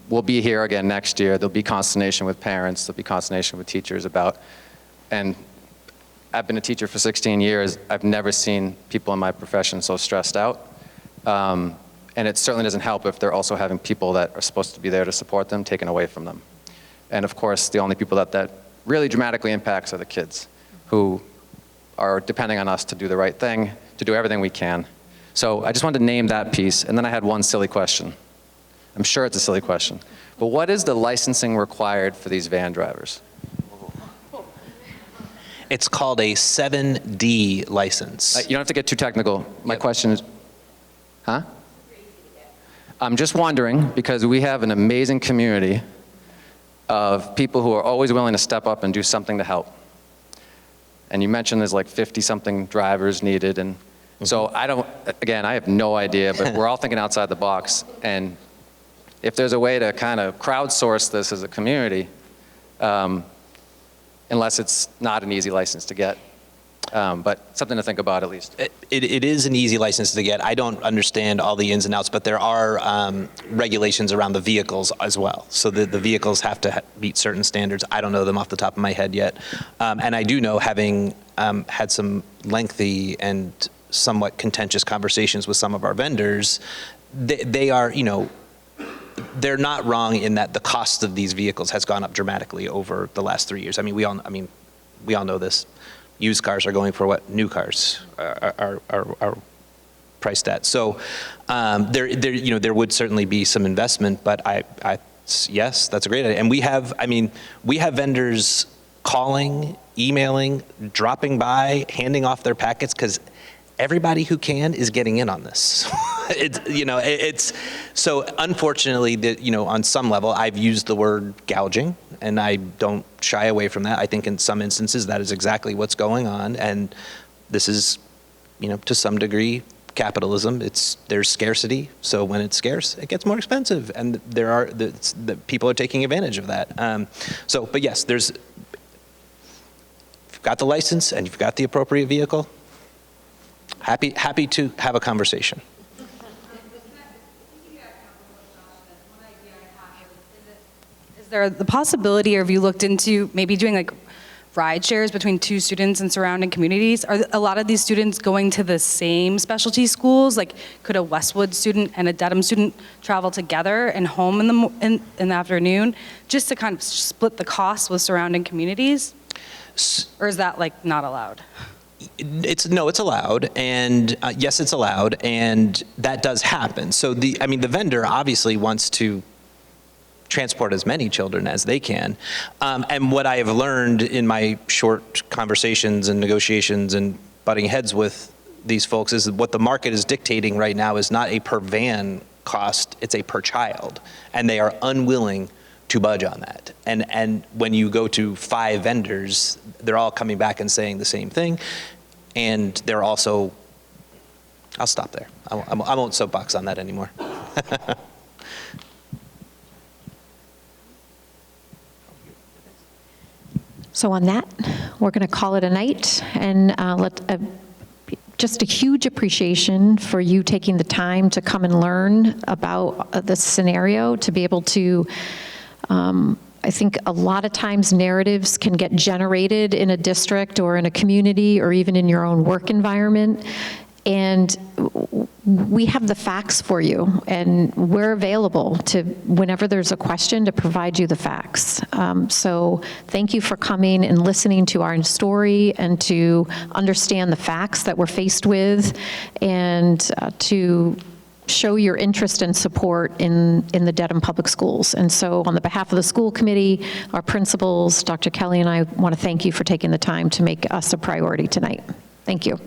[SPEAKER 15] we'll be here again next year. There'll be consternation with parents. There'll be consternation with teachers about, and I've been a teacher for 16 years. I've never seen people in my profession so stressed out. And it certainly doesn't help if they're also having people that are supposed to be there to support them taken away from them. And of course, the only people that really dramatically impacts are the kids who are depending on us to do the right thing, to do everything we can. So I just wanted to name that piece, and then I had one silly question. I'm sure it's a silly question. But what is the licensing required for these van drivers?
[SPEAKER 2] It's called a 7D license.
[SPEAKER 15] You don't have to get too technical. My question is, huh? I'm just wondering, because we have an amazing community of people who are always willing to step up and do something to help. And you mentioned there's like 50-something drivers needed, and so I have no idea, but we're all thinking outside the box. And if there's a way to kind of crowdsource this as a community, unless it's not an easy license to get, but something to think about at least.
[SPEAKER 2] It is an easy license to get. I don't understand all the ins and outs, but there are regulations around the vehicles as well. So the vehicles have to meet certain standards. I don't know them off the top of my head yet. And I do know, having had some lengthy and somewhat contentious conversations with some of our vendors, they are, they're not wrong in that the cost of these vehicles has gone up dramatically over the last 3 years. We all know this. Used cars are going for what new cars are priced at. So there would certainly be some investment, but yes, that's a great idea. And we have vendors calling, emailing, dropping by, handing off their packets, because everybody who can is getting in on this. So unfortunately, on some level, I've used the word gouging, and I don't shy away from that. I think in some instances that is exactly what's going on, and this is, to some degree, capitalism. There's scarcity, so when it's scarce, it gets more expensive, and the people are taking advantage of that. But yes, if you've got the license and you've got the appropriate vehicle, happy to have a conversation.
[SPEAKER 8] Is there the possibility, or have you looked into maybe doing like ride shares between two students in surrounding communities? Are a lot of these students going to the same specialty schools? Like, could a Westwood student and a Dedham student travel together and home in the afternoon, just to kind of split the costs with surrounding communities? Or is that like not allowed?
[SPEAKER 2] It's allowed, and yes, it's allowed, and that does happen. So the vendor obviously wants to transport as many children as they can. And what I have learned in my short conversations and negotiations and butting heads with these folks is what the market is dictating right now is not a per van cost, it's a per child. And they are unwilling to budge on that. And when you go to 5 vendors, they're all coming back and saying the same thing. And they're also, I'll stop there. I won't soapbox on that anymore.
[SPEAKER 1] So on that, we're going to call it a night, and just a huge appreciation for you taking the time to come and learn about this scenario, to be able to, I think a lot of times narratives can get generated in a district or in a community or even in your own work environment. And we have the facts for you, and we're available to, whenever there's a question, to provide you the facts. So thank you for coming and listening to our story and to understand the facts that we're faced with, and to show your interest and support in the Dedham Public Schools. And so on the behalf of the school committee, our principals, Dr. Kelly and I want to thank you for taking the time to make us a priority tonight. Thank you.